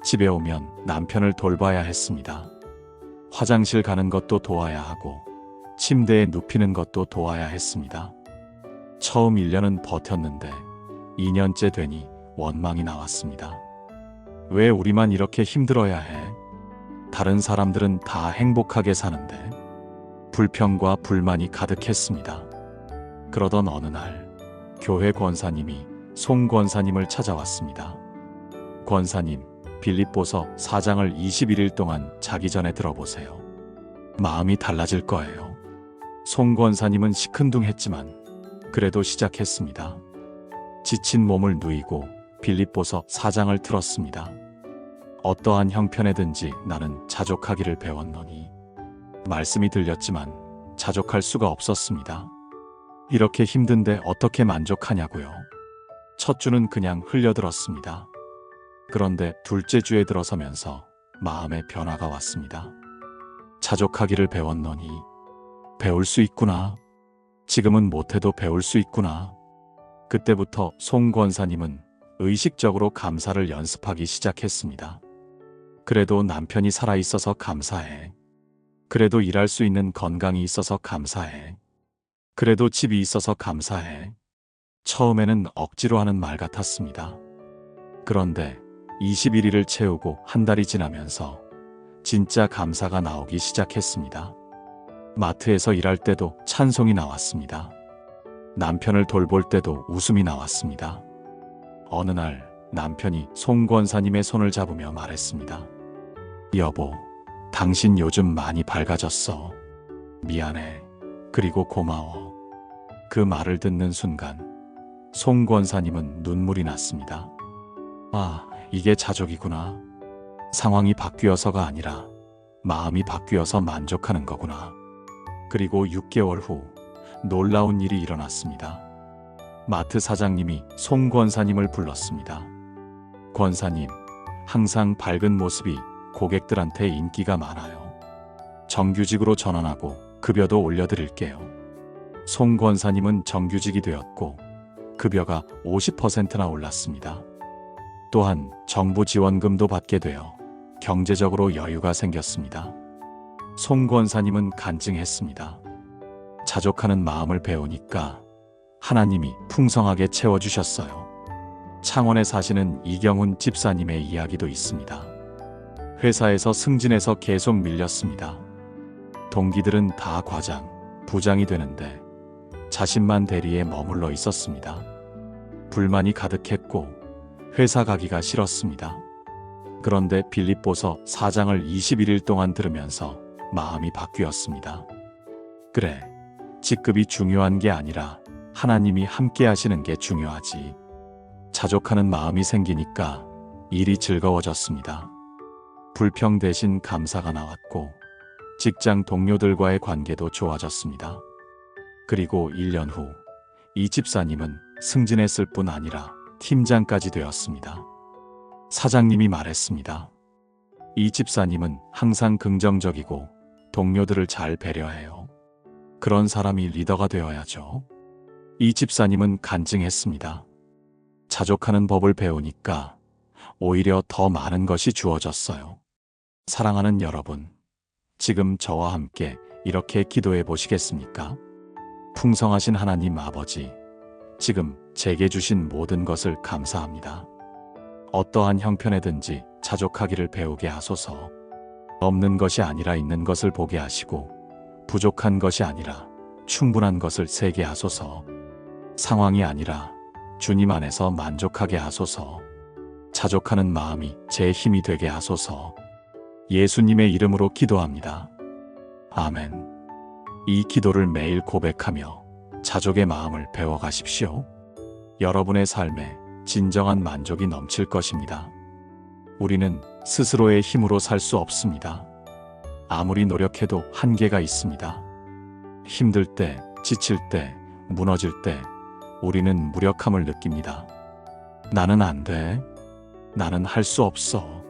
집에 오면 남편을 돌봐야 했습니다. 화장실 가는 것도 도와야 하고 침대에 눕히는 것도 도와야 했습니다. 처음 1년은 버텼는데 2년째 되니 원망이 나왔습니다. 왜 우리만 이렇게 힘들어야 해? 다른 사람들은 다 행복하게 사는데. 불평과 불만이 가득했습니다. 그러던 어느 날 교회 권사님이 송 권사님을 찾아왔습니다. 권사님, 빌립보서 4장을 21일 동안 자기 전에 들어보세요. 마음이 달라질 거예요. 송 권사님은 시큰둥했지만 그래도 시작했습니다. 지친 몸을 누이고 빌립보서 4장을 틀었습니다. 어떠한 형편에든지 나는 자족하기를 배웠노니. 말씀이 들렸지만 자족할 수가 없었습니다. 이렇게 힘든데 어떻게 만족하냐고요. 첫 주는 그냥 흘려들었습니다. 그런데 둘째 주에 들어서면서 마음의 변화가 왔습니다. 자족하기를 배웠노니 배울 수 있구나. 지금은 못해도 배울 수 있구나. 그때부터 송 권사님은 의식적으로 감사를 연습하기 시작했습니다. 그래도 남편이 살아있어서 감사해. 그래도 일할 수 있는 건강이 있어서 감사해. 그래도 집이 있어서 감사해. 처음에는 억지로 하는 말 같았습니다. 그런데 21일을 채우고 한 달이 지나면서 진짜 감사가 나오기 시작했습니다. 마트에서 일할 때도 찬송이 나왔습니다. 남편을 돌볼 때도 웃음이 나왔습니다. 어느 날 남편이 송 권사님의 손을 잡으며 말했습니다. 여보, 당신 요즘 많이 밝아졌어. 미안해. 그리고 고마워. 그 말을 듣는 순간 송 권사님은 눈물이 났습니다. 아, 이게 자족이구나. 상황이 바뀌어서가 아니라 마음이 바뀌어서 만족하는 거구나. 그리고 6개월 후 놀라운 일이 일어났습니다. 마트 사장님이 송 권사님을 불렀습니다. 권사님, 항상 밝은 모습이 고객들한테 인기가 많아요. 정규직으로 전환하고 급여도 올려드릴게요. 송 권사님은 정규직이 되었고 급여가 50%나 올랐습니다. 또한 정부 지원금도 받게 되어 경제적으로 여유가 생겼습니다. 송 권사님은 간증했습니다. 자족하는 마음을 배우니까 하나님이 풍성하게 채워주셨어요. 창원에 사시는 이경훈 집사님의 이야기도 있습니다. 회사에서 승진해서 계속 밀렸습니다. 동기들은 다 과장, 부장이 되는데 자신만 대리에 머물러 있었습니다. 불만이 가득했고 회사 가기가 싫었습니다. 그런데 빌립보서 4장을 21일 동안 들으면서 마음이 바뀌었습니다. 그래, 직급이 중요한 게 아니라 하나님이 함께 하시는 게 중요하지. 자족하는 마음이 생기니까 일이 즐거워졌습니다. 불평 대신 감사가 나왔고 직장 동료들과의 관계도 좋아졌습니다. 그리고 1년 후 이 집사님은 승진했을 뿐 아니라 팀장까지 되었습니다. 사장님이 말했습니다. 이 집사님은 항상 긍정적이고 동료들을 잘 배려해요. 그런 사람이 리더가 되어야죠. 이 집사님은 간증했습니다. 자족하는 법을 배우니까 오히려 더 많은 것이 주어졌어요. 사랑하는 여러분, 지금 저와 함께 이렇게 기도해 보시겠습니까? 풍성하신 하나님 아버지, 지금 제게 주신 모든 것을 감사합니다. 어떠한 형편에든지 자족하기를 배우게 하소서. 없는 것이 아니라 있는 것을 보게 하시고 부족한 것이 아니라 충분한 것을 세게 하소서. 상황이 아니라 주님 안에서 만족하게 하소서. 자족하는 마음이 제 힘이 되게 하소서. 예수님의 이름으로 기도합니다. 아멘. 이 기도를 매일 고백하며 자족의 마음을 배워가십시오. 여러분의 삶에 진정한 만족이 넘칠 것입니다. 우리는 스스로의 힘으로 살 수 없습니다. 아무리 노력해도 한계가 있습니다. 힘들 때, 지칠 때, 무너질 때 우리는 무력함을 느낍니다. 나는 안 돼. 나는 할 수 없어.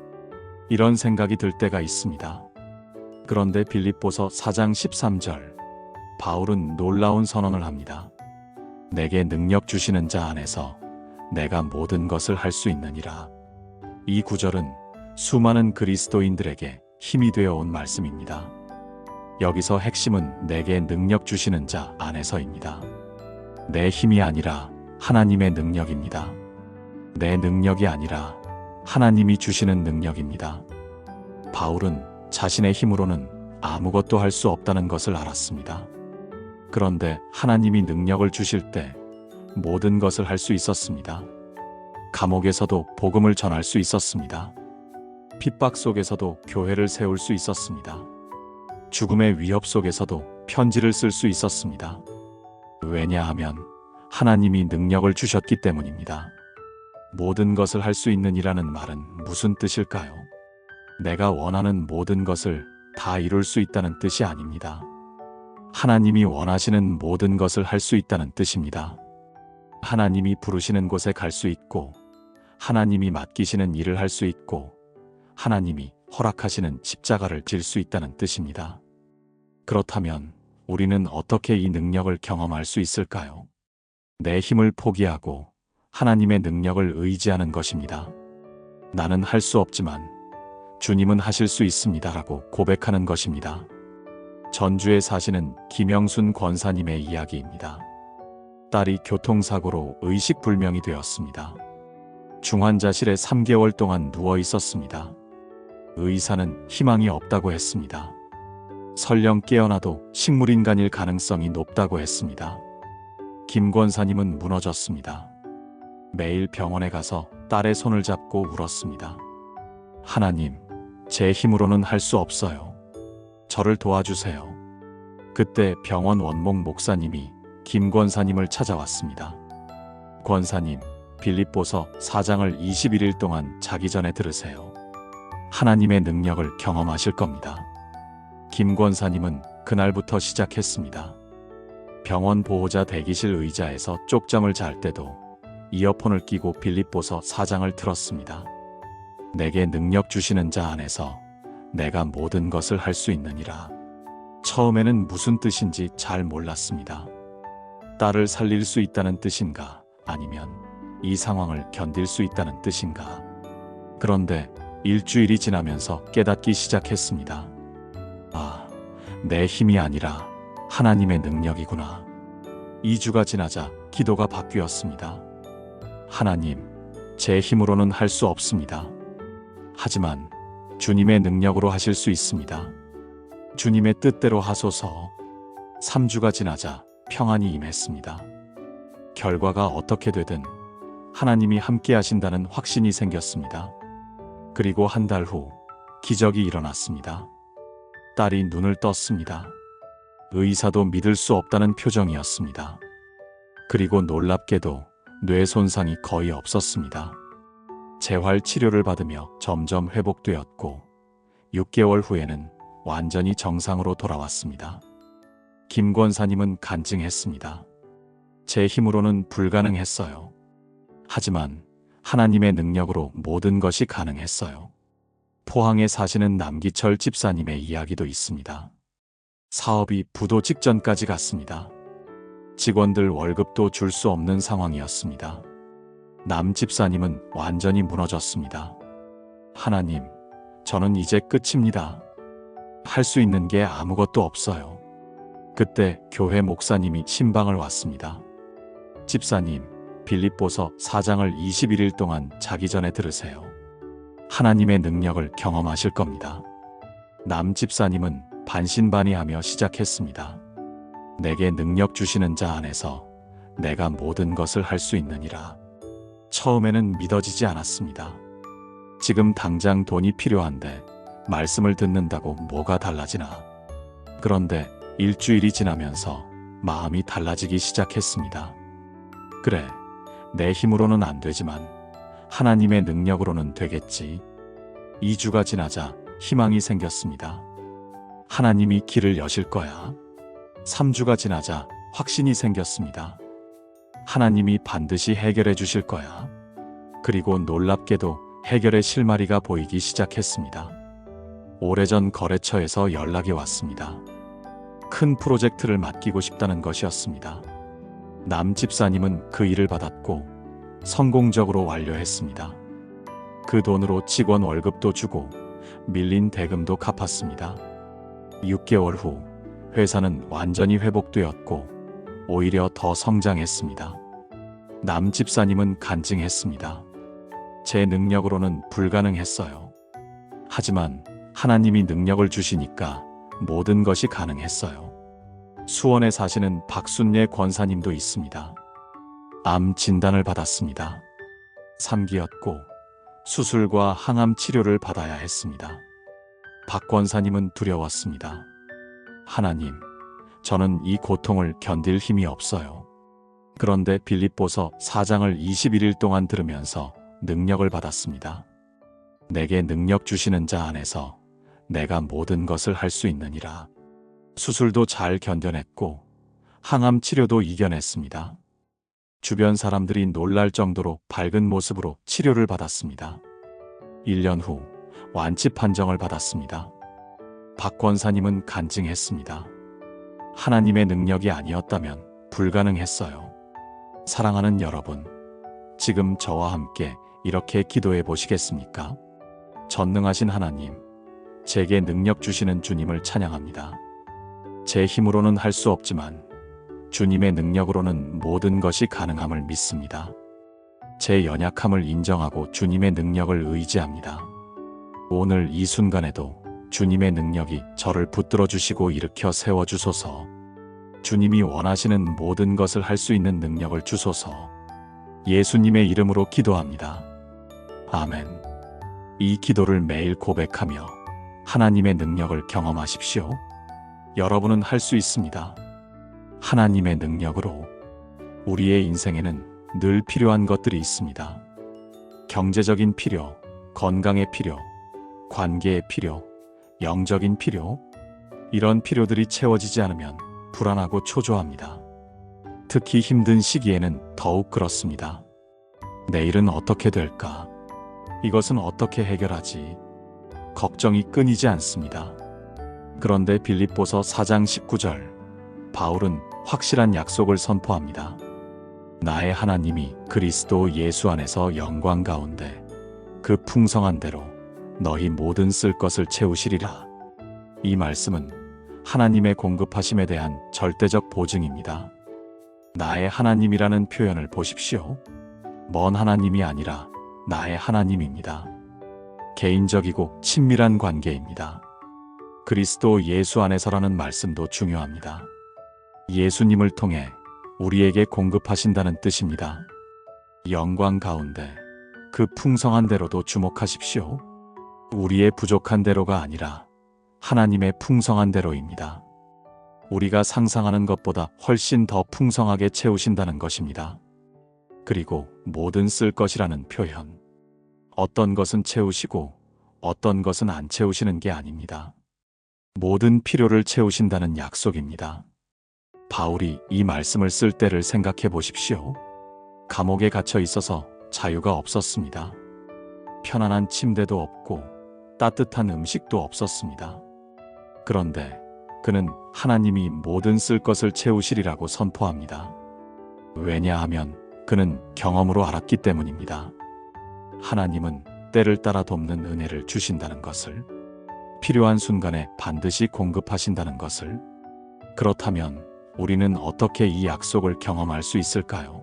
이런 생각이 들 때가 있습니다. 그런데 빌립보서 4장 13절, 바울은 놀라운 선언을 합니다. 내게 능력 주시는 자 안에서 내가 모든 것을 할 수 있느니라. 이 구절은 수많은 그리스도인들에게 힘이 되어 온 말씀입니다. 여기서 핵심은 내게 능력 주시는 자 안에서입니다. 내 힘이 아니라 하나님의 능력입니다. 내 능력이 아니라 하나님이 주시는 능력입니다. 바울은 자신의 힘으로는 아무것도 할 수 없다는 것을 알았습니다. 그런데 하나님이 능력을 주실 때 모든 것을 할 수 있었습니다. 감옥에서도 복음을 전할 수 있었습니다. 핍박 속에서도 교회를 세울 수 있었습니다. 죽음의 위협 속에서도 편지를 쓸 수 있었습니다. 왜냐하면 하나님이 능력을 주셨기 때문입니다. 모든 것을 할 수 있는 이라는 말은 무슨 뜻일까요? 내가 원하는 모든 것을 다 이룰 수 있다는 뜻이 아닙니다. 하나님이 원하시는 모든 것을 할 수 있다는 뜻입니다. 하나님이 부르시는 곳에 갈 수 있고, 하나님이 맡기시는 일을 할 수 있고, 하나님이 허락하시는 십자가를 질 수 있다는 뜻입니다. 그렇다면 우리는 어떻게 이 능력을 경험할 수 있을까요? 내 힘을 포기하고 하나님의 능력을 의지하는 것입니다. 나는 할 수 없지만 주님은 하실 수 있습니다라고 고백하는 것입니다. 전주에 사시는 김영순 권사님의 이야기입니다. 딸이 교통사고로 의식불명이 되었습니다. 중환자실에 3개월 동안 누워 있었습니다. 의사는 희망이 없다고 했습니다. 설령 깨어나도 식물인간일 가능성이 높다고 했습니다. 김 권사님은 무너졌습니다. 매일 병원에 가서 딸의 손을 잡고 울었습니다. 하나님, 제 힘으로는 할 수 없어요. 저를 도와주세요. 그때 병원 원목 목사님이 김 권사님을 찾아왔습니다. 권사님, 빌립보서 4장을 21일 동안 자기 전에 들으세요. 하나님의 능력을 경험하실 겁니다. 김 권사님은 그날부터 시작했습니다. 병원 보호자 대기실 의자에서 쪽잠을 잘 때도 이어폰을 끼고 빌립보서 4장을 틀었습니다. 내게 능력 주시는 자 안에서 내가 모든 것을 할 수 있느니라. 처음에는 무슨 뜻인지 잘 몰랐습니다. 딸을 살릴 수 있다는 뜻인가, 아니면 이 상황을 견딜 수 있다는 뜻인가. 그런데 일주일이 지나면서 깨닫기 시작했습니다. 아, 내 힘이 아니라 하나님의 능력이구나. 2주가 지나자 기도가 바뀌었습니다. 하나님, 제 힘으로는 할 수 없습니다. 하지만 주님의 능력으로 하실 수 있습니다. 주님의 뜻대로 하소서. 3주가 지나자 평안이 임했습니다. 결과가 어떻게 되든 하나님이 함께 하신다는 확신이 생겼습니다. 그리고 한 달 후 기적이 일어났습니다. 딸이 눈을 떴습니다. 의사도 믿을 수 없다는 표정이었습니다. 그리고 놀랍게도 뇌 손상이 거의 없었습니다. 재활 치료를 받으며 점점 회복되었고 6개월 후에는 완전히 정상으로 돌아왔습니다. 김 권사님은 간증했습니다. 제 힘으로는 불가능했어요. 하지만 하나님의 능력으로 모든 것이 가능했어요. 포항에 사시는 남기철 집사님의 이야기도 있습니다. 사업이 부도 직전까지 갔습니다. 직원들 월급도 줄 수 없는 상황이었습니다. 남 집사님은 완전히 무너졌습니다. 하나님, 저는 이제 끝입니다. 할 수 있는 게 아무것도 없어요. 그때 교회 목사님이 신방을 왔습니다. 집사님, 빌립보서 4장을 21일 동안 자기 전에 들으세요. 하나님의 능력을 경험하실 겁니다. 남 집사님은 반신반의하며 시작했습니다. 내게 능력 주시는 자 안에서 내가 모든 것을 할 수 있느니라. 처음에는 믿어지지 않았습니다. 지금 당장 돈이 필요한데 말씀을 듣는다고 뭐가 달라지나. 그런데 일주일이 지나면서 마음이 달라지기 시작했습니다. 그래, 내 힘으로는 안 되지만 하나님의 능력으로는 되겠지. 2주가 지나자 희망이 생겼습니다. 하나님이 길을 여실 거야. 3주가 지나자 확신이 생겼습니다. 하나님이 반드시 해결해 주실 거야. 그리고 놀랍게도 해결의 실마리가 보이기 시작했습니다. 오래전 거래처에서 연락이 왔습니다. 큰 프로젝트를 맡기고 싶다는 것이었습니다. 남 집사님은 그 일을 받았고 성공적으로 완료했습니다. 그 돈으로 직원 월급도 주고 밀린 대금도 갚았습니다. 6개월 후 회사는 완전히 회복되었고 오히려 더 성장했습니다. 남 집사님은 간증했습니다. 제 능력으로는 불가능했어요. 하지만 하나님이 능력을 주시니까 모든 것이 가능했어요. 수원에 사시는 박순례 권사님도 있습니다. 암 진단을 받았습니다. 3기였고 수술과 항암 치료를 받아야 했습니다. 박 권사님은 두려웠습니다. 하나님, 저는 이 고통을 견딜 힘이 없어요. 그런데 빌립보서 4장을 21일 동안 들으면서 능력을 받았습니다. 내게 능력 주시는 자 안에서 내가 모든 것을 할 수 있느니라. 수술도 잘 견뎌냈고 항암 치료도 이겨냈습니다. 주변 사람들이 놀랄 정도로 밝은 모습으로 치료를 받았습니다. 1년 후 완치 판정을 받았습니다. 박 권사님은 간증했습니다. 하나님의 능력이 아니었다면 불가능했어요. 사랑하는 여러분, 지금 저와 함께 이렇게 기도해 보시겠습니까? 전능하신 하나님, 제게 능력 주시는 주님을 찬양합니다. 제 힘으로는 할 수 없지만 주님의 능력으로는 모든 것이 가능함을 믿습니다. 제 연약함을 인정하고 주님의 능력을 의지합니다. 오늘 이 순간에도 주님의 능력이 저를 붙들어 주시고 일으켜 세워 주소서. 주님이 원하시는 모든 것을 할 수 있는 능력을 주소서. 예수님의 이름으로 기도합니다. 아멘. 이 기도를 매일 고백하며 하나님의 능력을 경험하십시오. 여러분은 할 수 있습니다. 하나님의 능력으로. 우리의 인생에는 늘 필요한 것들이 있습니다. 경제적인 필요, 건강의 필요, 관계의 필요, 영적인 필요. 이런 필요들이 채워지지 않으면 불안하고 초조합니다. 특히 힘든 시기에는 더욱 그렇습니다. 내일은 어떻게 될까? 이것은 어떻게 해결하지? 걱정이 끊이지 않습니다. 그런데 빌립보서 4장 19절, 바울은 확실한 약속을 선포합니다. 나의 하나님이 그리스도 예수 안에서 영광 가운데 그 풍성한 대로 너희 모든 쓸 것을 채우시리라. 이 말씀은 하나님의 공급하심에 대한 절대적 보증입니다. 나의 하나님이라는 표현을 보십시오. 먼 하나님이 아니라 나의 하나님입니다. 개인적이고 친밀한 관계입니다. 그리스도 예수 안에서라는 말씀도 중요합니다. 예수님을 통해 우리에게 공급하신다는 뜻입니다. 영광 가운데 그 풍성한 대로도 주목하십시오. 우리의 부족한 대로가 아니라 하나님의 풍성한 대로입니다. 우리가 상상하는 것보다 훨씬 더 풍성하게 채우신다는 것입니다. 그리고 모든 쓸 것이라는 표현. 어떤 것은 채우시고 어떤 것은 안 채우시는 게 아닙니다. 모든 필요를 채우신다는 약속입니다. 바울이 이 말씀을 쓸 때를 생각해 보십시오. 감옥에 갇혀 있어서 자유가 없었습니다. 편안한 침대도 없고 따뜻한 음식도 없었습니다. 그런데 그는 하나님이 모든 쓸 것을 채우시리라고 선포합니다. 왜냐하면 그는 경험으로 알았기 때문입니다. 하나님은 때를 따라 돕는 은혜를 주신다는 것을, 필요한 순간에 반드시 공급하신다는 것을. 그렇다면 우리는 어떻게 이 약속을 경험할 수 있을까요?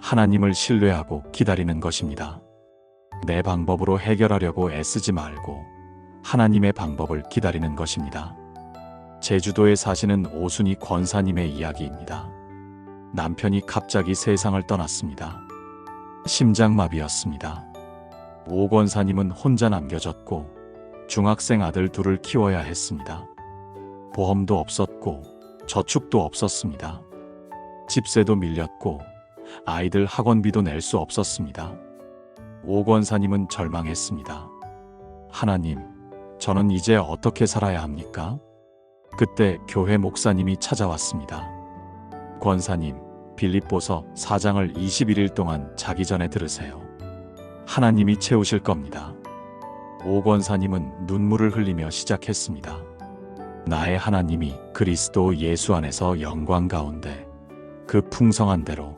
하나님을 신뢰하고 기다리는 것입니다. 내 방법으로 해결하려고 애쓰지 말고 하나님의 방법을 기다리는 것입니다. 제주도에 사시는 오순희 권사님의 이야기입니다. 남편이 갑자기 세상을 떠났습니다. 심장마비였습니다. 오 권사님은 혼자 남겨졌고 중학생 아들 둘을 키워야 했습니다. 보험도 없었고 저축도 없었습니다. 집세도 밀렸고 아이들 학원비도 낼 수 없었습니다. 오 권사님은 절망했습니다. 하나님, 저는 이제 어떻게 살아야 합니까? 그때 교회 목사님이 찾아왔습니다. 권사님, 빌립보서 4장을 21일 동안 자기 전에 들으세요. 하나님이 채우실 겁니다. 오 권사님은 눈물을 흘리며 시작했습니다. 나의 하나님이 그리스도 예수 안에서 영광 가운데 그 풍성한 대로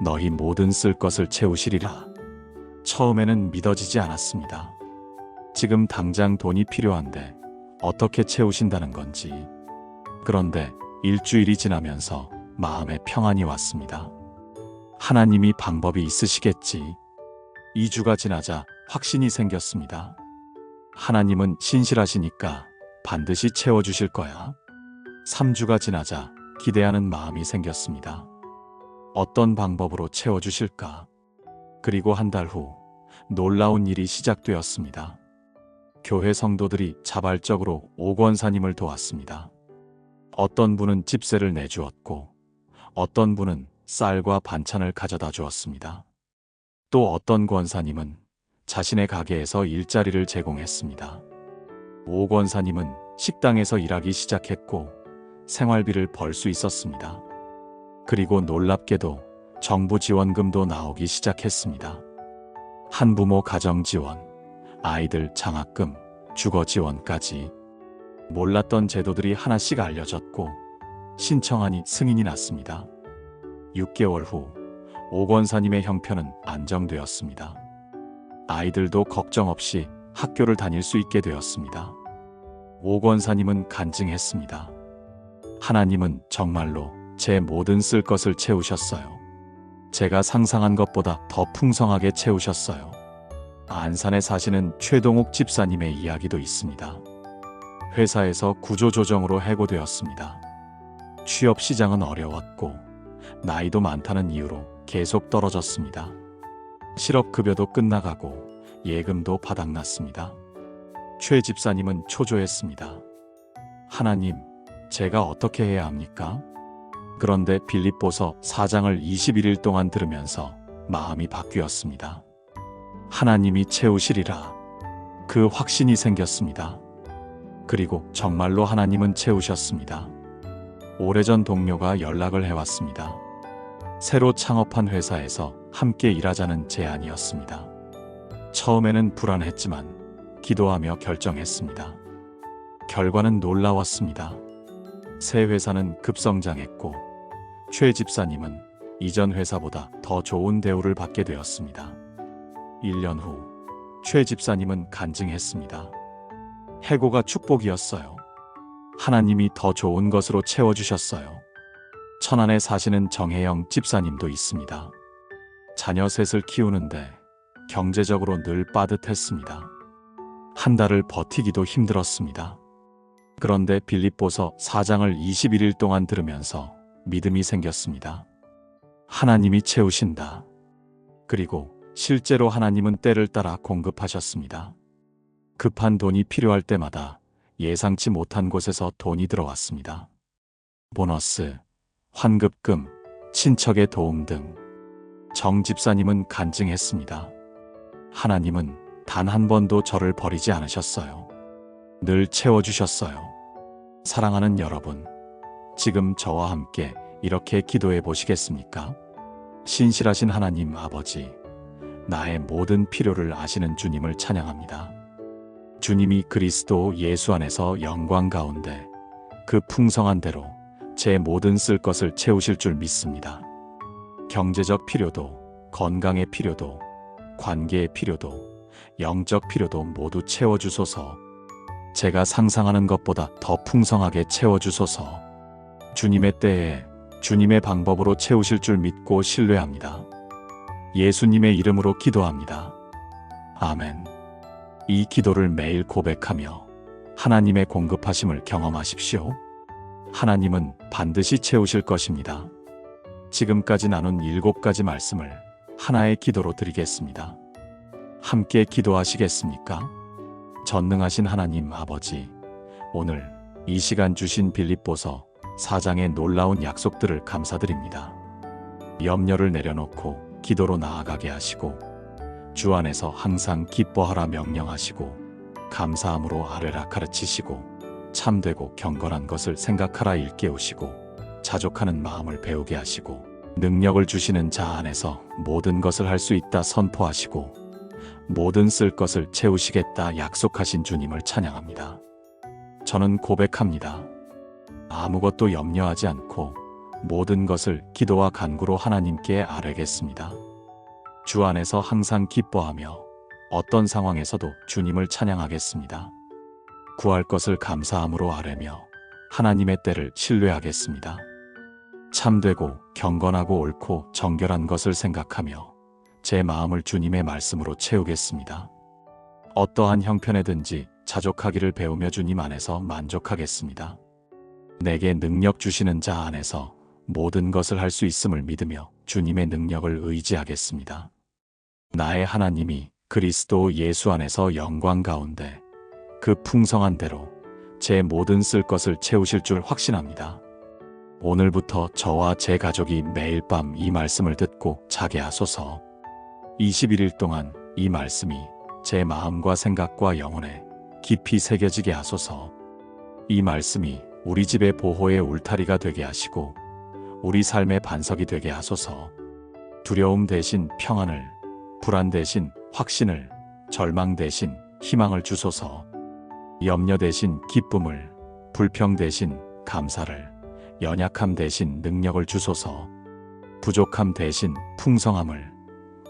너희 모든 쓸 것을 채우시리라. 처음에는 믿어지지 않았습니다. 지금 당장 돈이 필요한데 어떻게 채우신다는 건지. 그런데 일주일이 지나면서 마음에 평안이 왔습니다. 하나님이 방법이 있으시겠지. 2주가 지나자 확신이 생겼습니다. 하나님은 신실하시니까 반드시 채워주실 거야. 3주가 지나자 기대하는 마음이 생겼습니다. 어떤 방법으로 채워주실까? 그리고 한 달 후 놀라운 일이 시작되었습니다. 교회 성도들이 자발적으로 오 권사님을 도왔습니다. 어떤 분은 집세를 내주었고 어떤 분은 쌀과 반찬을 가져다 주었습니다. 또 어떤 권사님은 자신의 가게에서 일자리를 제공했습니다. 오 권사님은 식당에서 일하기 시작했고 생활비를 벌 수 있었습니다. 그리고 놀랍게도 정부 지원금도 나오기 시작했습니다. 한부모 가정 지원, 아이들 장학금, 주거 지원까지. 몰랐던 제도들이 하나씩 알려졌고 신청하니 승인이 났습니다. 6개월 후 오 권사님의 형편은 안정되었습니다. 아이들도 걱정 없이 학교를 다닐 수 있게 되었습니다. 오 권사님은 간증했습니다. 하나님은 정말로 제 모든 쓸 것을 채우셨어요. 제가 상상한 것보다 더 풍성하게 채우셨어요. 안산에 사시는 최동욱 집사님의 이야기도 있습니다. 회사에서 구조조정으로 해고되었습니다. 취업 시장은 어려웠고 나이도 많다는 이유로 계속 떨어졌습니다. 실업급여도 끝나가고 예금도 바닥났습니다. 최 집사님은 초조했습니다. 하나님, 제가 어떻게 해야 합니까? 그런데 빌립보서 4장을 21일 동안 들으면서 마음이 바뀌었습니다. 하나님이 채우시리라. 그 확신이 생겼습니다. 그리고 정말로 하나님은 채우셨습니다. 오래전 동료가 연락을 해왔습니다. 새로 창업한 회사에서 함께 일하자는 제안이었습니다. 처음에는 불안했지만 기도하며 결정했습니다. 결과는 놀라웠습니다. 새 회사는 급성장했고 최 집사님은 이전 회사보다 더 좋은 대우를 받게 되었습니다. 1년 후 최 집사님은 간증했습니다. 해고가 축복이었어요. 하나님이 더 좋은 것으로 채워주셨어요. 천안에 사시는 정혜영 집사님도 있습니다. 자녀 셋을 키우는데 경제적으로 늘 빠듯했습니다. 한 달을 버티기도 힘들었습니다. 그런데 빌립보서 4장을 21일 동안 들으면서 믿음이 생겼습니다. 하나님이 채우신다. 그리고 실제로 하나님은 때를 따라 공급하셨습니다. 급한 돈이 필요할 때마다 예상치 못한 곳에서 돈이 들어왔습니다. 보너스, 환급금, 친척의 도움 등. 정 집사님은 간증했습니다. 하나님은 단 한 번도 저를 버리지 않으셨어요. 늘 채워주셨어요. 사랑하는 여러분, 지금 저와 함께 이렇게 기도해 보시겠습니까? 신실하신 하나님 아버지, 나의 모든 필요를 아시는 주님을 찬양합니다. 주님이 그리스도 예수 안에서 영광 가운데 그 풍성한 대로 제 모든 쓸 것을 채우실 줄 믿습니다. 경제적 필요도, 건강의 필요도, 관계의 필요도, 영적 필요도 모두 채워주소서. 제가 상상하는 것보다 더 풍성하게 채워주소서. 주님의 때에 주님의 방법으로 채우실 줄 믿고 신뢰합니다. 예수님의 이름으로 기도합니다. 아멘. 이 기도를 매일 고백하며 하나님의 공급하심을 경험하십시오. 하나님은 반드시 채우실 것입니다. 지금까지 나눈 7가지 말씀을 하나의 기도로 드리겠습니다. 함께 기도하시겠습니까? 전능하신 하나님 아버지, 오늘 이 시간 주신 빌립보서 4장의 놀라운 약속들을 감사드립니다. 염려를 내려놓고 기도로 나아가게 하시고 주 안에서 항상 기뻐하라 명령하시고 감사함으로 아뢰라 가르치시고 참되고 경건한 것을 생각하라 일깨우시고 자족하는 마음을 배우게 하시고 능력을 주시는 자 안에서 모든 것을 할 수 있다 선포하시고 모든 쓸 것을 채우시겠다 약속하신 주님을 찬양합니다. 저는 고백합니다. 아무것도 염려하지 않고 모든 것을 기도와 간구로 하나님께 아뢰겠습니다. 주 안에서 항상 기뻐하며 어떤 상황에서도 주님을 찬양하겠습니다. 구할 것을 감사함으로 아뢰며 하나님의 때를 신뢰하겠습니다. 참되고 경건하고 옳고 정결한 것을 생각하며 제 마음을 주님의 말씀으로 채우겠습니다. 어떠한 형편에든지 자족하기를 배우며 주님 안에서 만족하겠습니다. 내게 능력 주시는 자 안에서 모든 것을 할 수 있음을 믿으며 주님의 능력을 의지하겠습니다. 나의 하나님이 그리스도 예수 안에서 영광 가운데 그 풍성한 대로 제 모든 쓸 것을 채우실 줄 확신합니다. 오늘부터 저와 제 가족이 매일 밤 이 말씀을 듣고 자게 하소서. 21일 동안 이 말씀이 제 마음과 생각과 영혼에 깊이 새겨지게 하소서. 이 말씀이 우리 집의 보호의 울타리가 되게 하시고 우리 삶의 반석이 되게 하소서. 두려움 대신 평안을, 불안 대신 확신을, 절망 대신 희망을 주소서. 염려 대신 기쁨을, 불평 대신 감사를, 연약함 대신 능력을 주소서. 부족함 대신 풍성함을,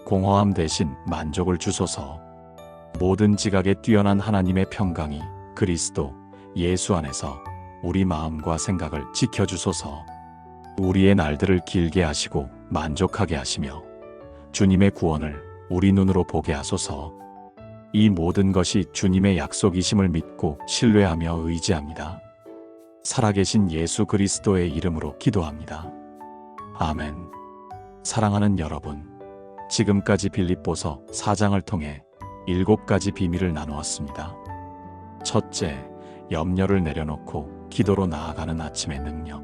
공허함 대신 만족을 주소서. 모든 지각에 뛰어난 하나님의 평강이 그리스도 예수 안에서 우리 마음과 생각을 지켜주소서. 우리의 날들을 길게 하시고 만족하게 하시며 주님의 구원을 우리 눈으로 보게 하소서. 이 모든 것이 주님의 약속이심을 믿고 신뢰하며 의지합니다. 살아계신 예수 그리스도의 이름으로 기도합니다. 아멘. 사랑하는 여러분, 지금까지 빌립보서 4장을 통해 7가지 비밀을 나누었습니다. 첫째, 염려를 내려놓고 기도로 나아가는 아침의 능력.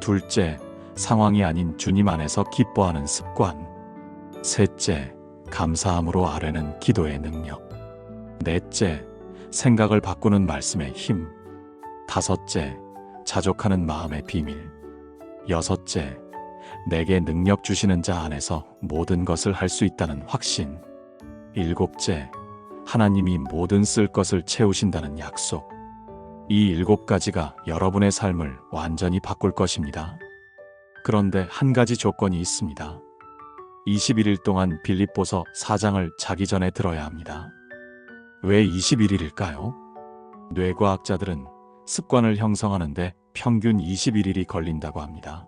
둘째, 상황이 아닌 주님 안에서 기뻐하는 습관. 셋째, 감사함으로 아뢰는 기도의 능력. 넷째, 생각을 바꾸는 말씀의 힘. 다섯째, 자족하는 마음의 비밀. 여섯째, 내게 능력 주시는 자 안에서 모든 것을 할 수 있다는 확신. 일곱째, 하나님이 모든 쓸 것을 채우신다는 약속. 이 7가지가 여러분의 삶을 완전히 바꿀 것입니다. 그런데 한 가지 조건이 있습니다. 21일 동안 빌립보서 4장을 자기 전에 들어야 합니다. 왜 21일일까요? 뇌과학자들은 습관을 형성하는데 평균 21일이 걸린다고 합니다.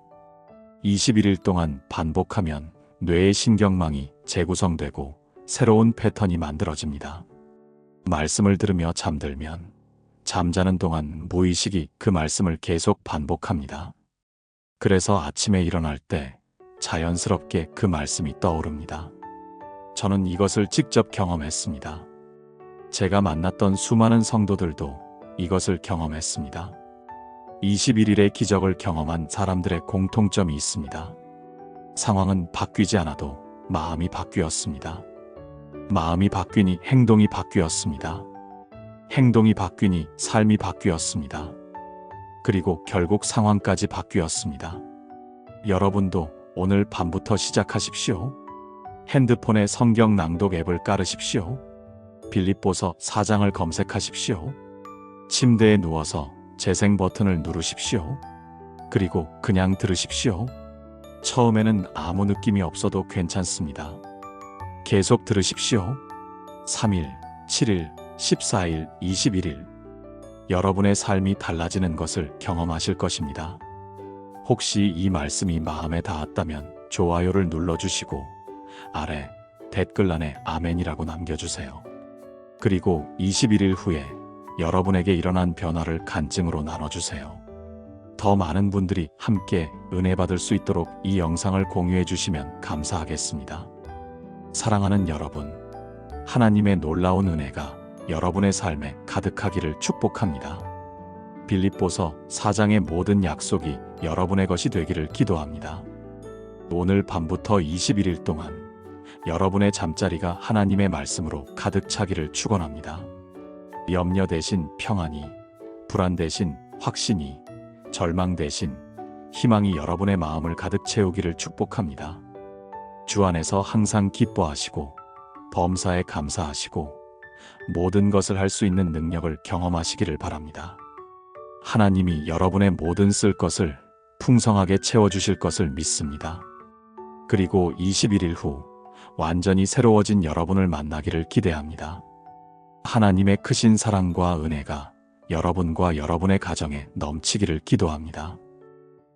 21일 동안 반복하면 뇌의 신경망이 재구성되고 새로운 패턴이 만들어집니다. 말씀을 들으며 잠들면 잠자는 동안 무의식이 그 말씀을 계속 반복합니다. 그래서 아침에 일어날 때 자연스럽게 그 말씀이 떠오릅니다. 저는 이것을 직접 경험했습니다. 제가 만났던 수많은 성도들도 이것을 경험했습니다. 21일의 기적을 경험한 사람들의 공통점이 있습니다. 상황은 바뀌지 않아도 마음이 바뀌었습니다. 마음이 바뀌니 행동이 바뀌었습니다. 행동이 바뀌니 삶이 바뀌었습니다. 그리고 결국 상황까지 바뀌었습니다. 여러분도 오늘 밤부터 시작하십시오. 핸드폰에 성경 낭독 앱을 깔으십시오. 빌립보서 4장을 검색하십시오. 침대에 누워서 재생 버튼을 누르십시오. 그리고 그냥 들으십시오. 처음에는 아무 느낌이 없어도 괜찮습니다. 계속 들으십시오. 3일, 7일, 14일, 21일. 여러분의 삶이 달라지는 것을 경험하실 것입니다. 혹시 이 말씀이 마음에 닿았다면 좋아요를 눌러주시고 아래 댓글란에 아멘이라고 남겨주세요. 그리고 21일 후에 여러분에게 일어난 변화를 간증으로 나눠주세요. 더 많은 분들이 함께 은혜 받을 수 있도록 이 영상을 공유해 주시면 감사하겠습니다. 사랑하는 여러분, 하나님의 놀라운 은혜가 여러분의 삶에 가득하기를 축복합니다. 빌립보서 4장의 모든 약속이 여러분의 것이 되기를 기도합니다. 오늘 밤부터 21일 동안 여러분의 잠자리가 하나님의 말씀으로 가득 차기를 축원합니다. 염려 대신 평안이, 불안 대신 확신이, 절망 대신 희망이 여러분의 마음을 가득 채우기를 축복합니다. 주 안에서 항상 기뻐하시고 범사에 감사하시고 모든 것을 할 수 있는 능력을 경험하시기를 바랍니다. 하나님이 여러분의 모든 쓸 것을 풍성하게 채워주실 것을 믿습니다. 그리고 21일 후 완전히 새로워진 여러분을 만나기를 기대합니다. 하나님의 크신 사랑과 은혜가 여러분과 여러분의 가정에 넘치기를 기도합니다.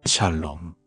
샬롬.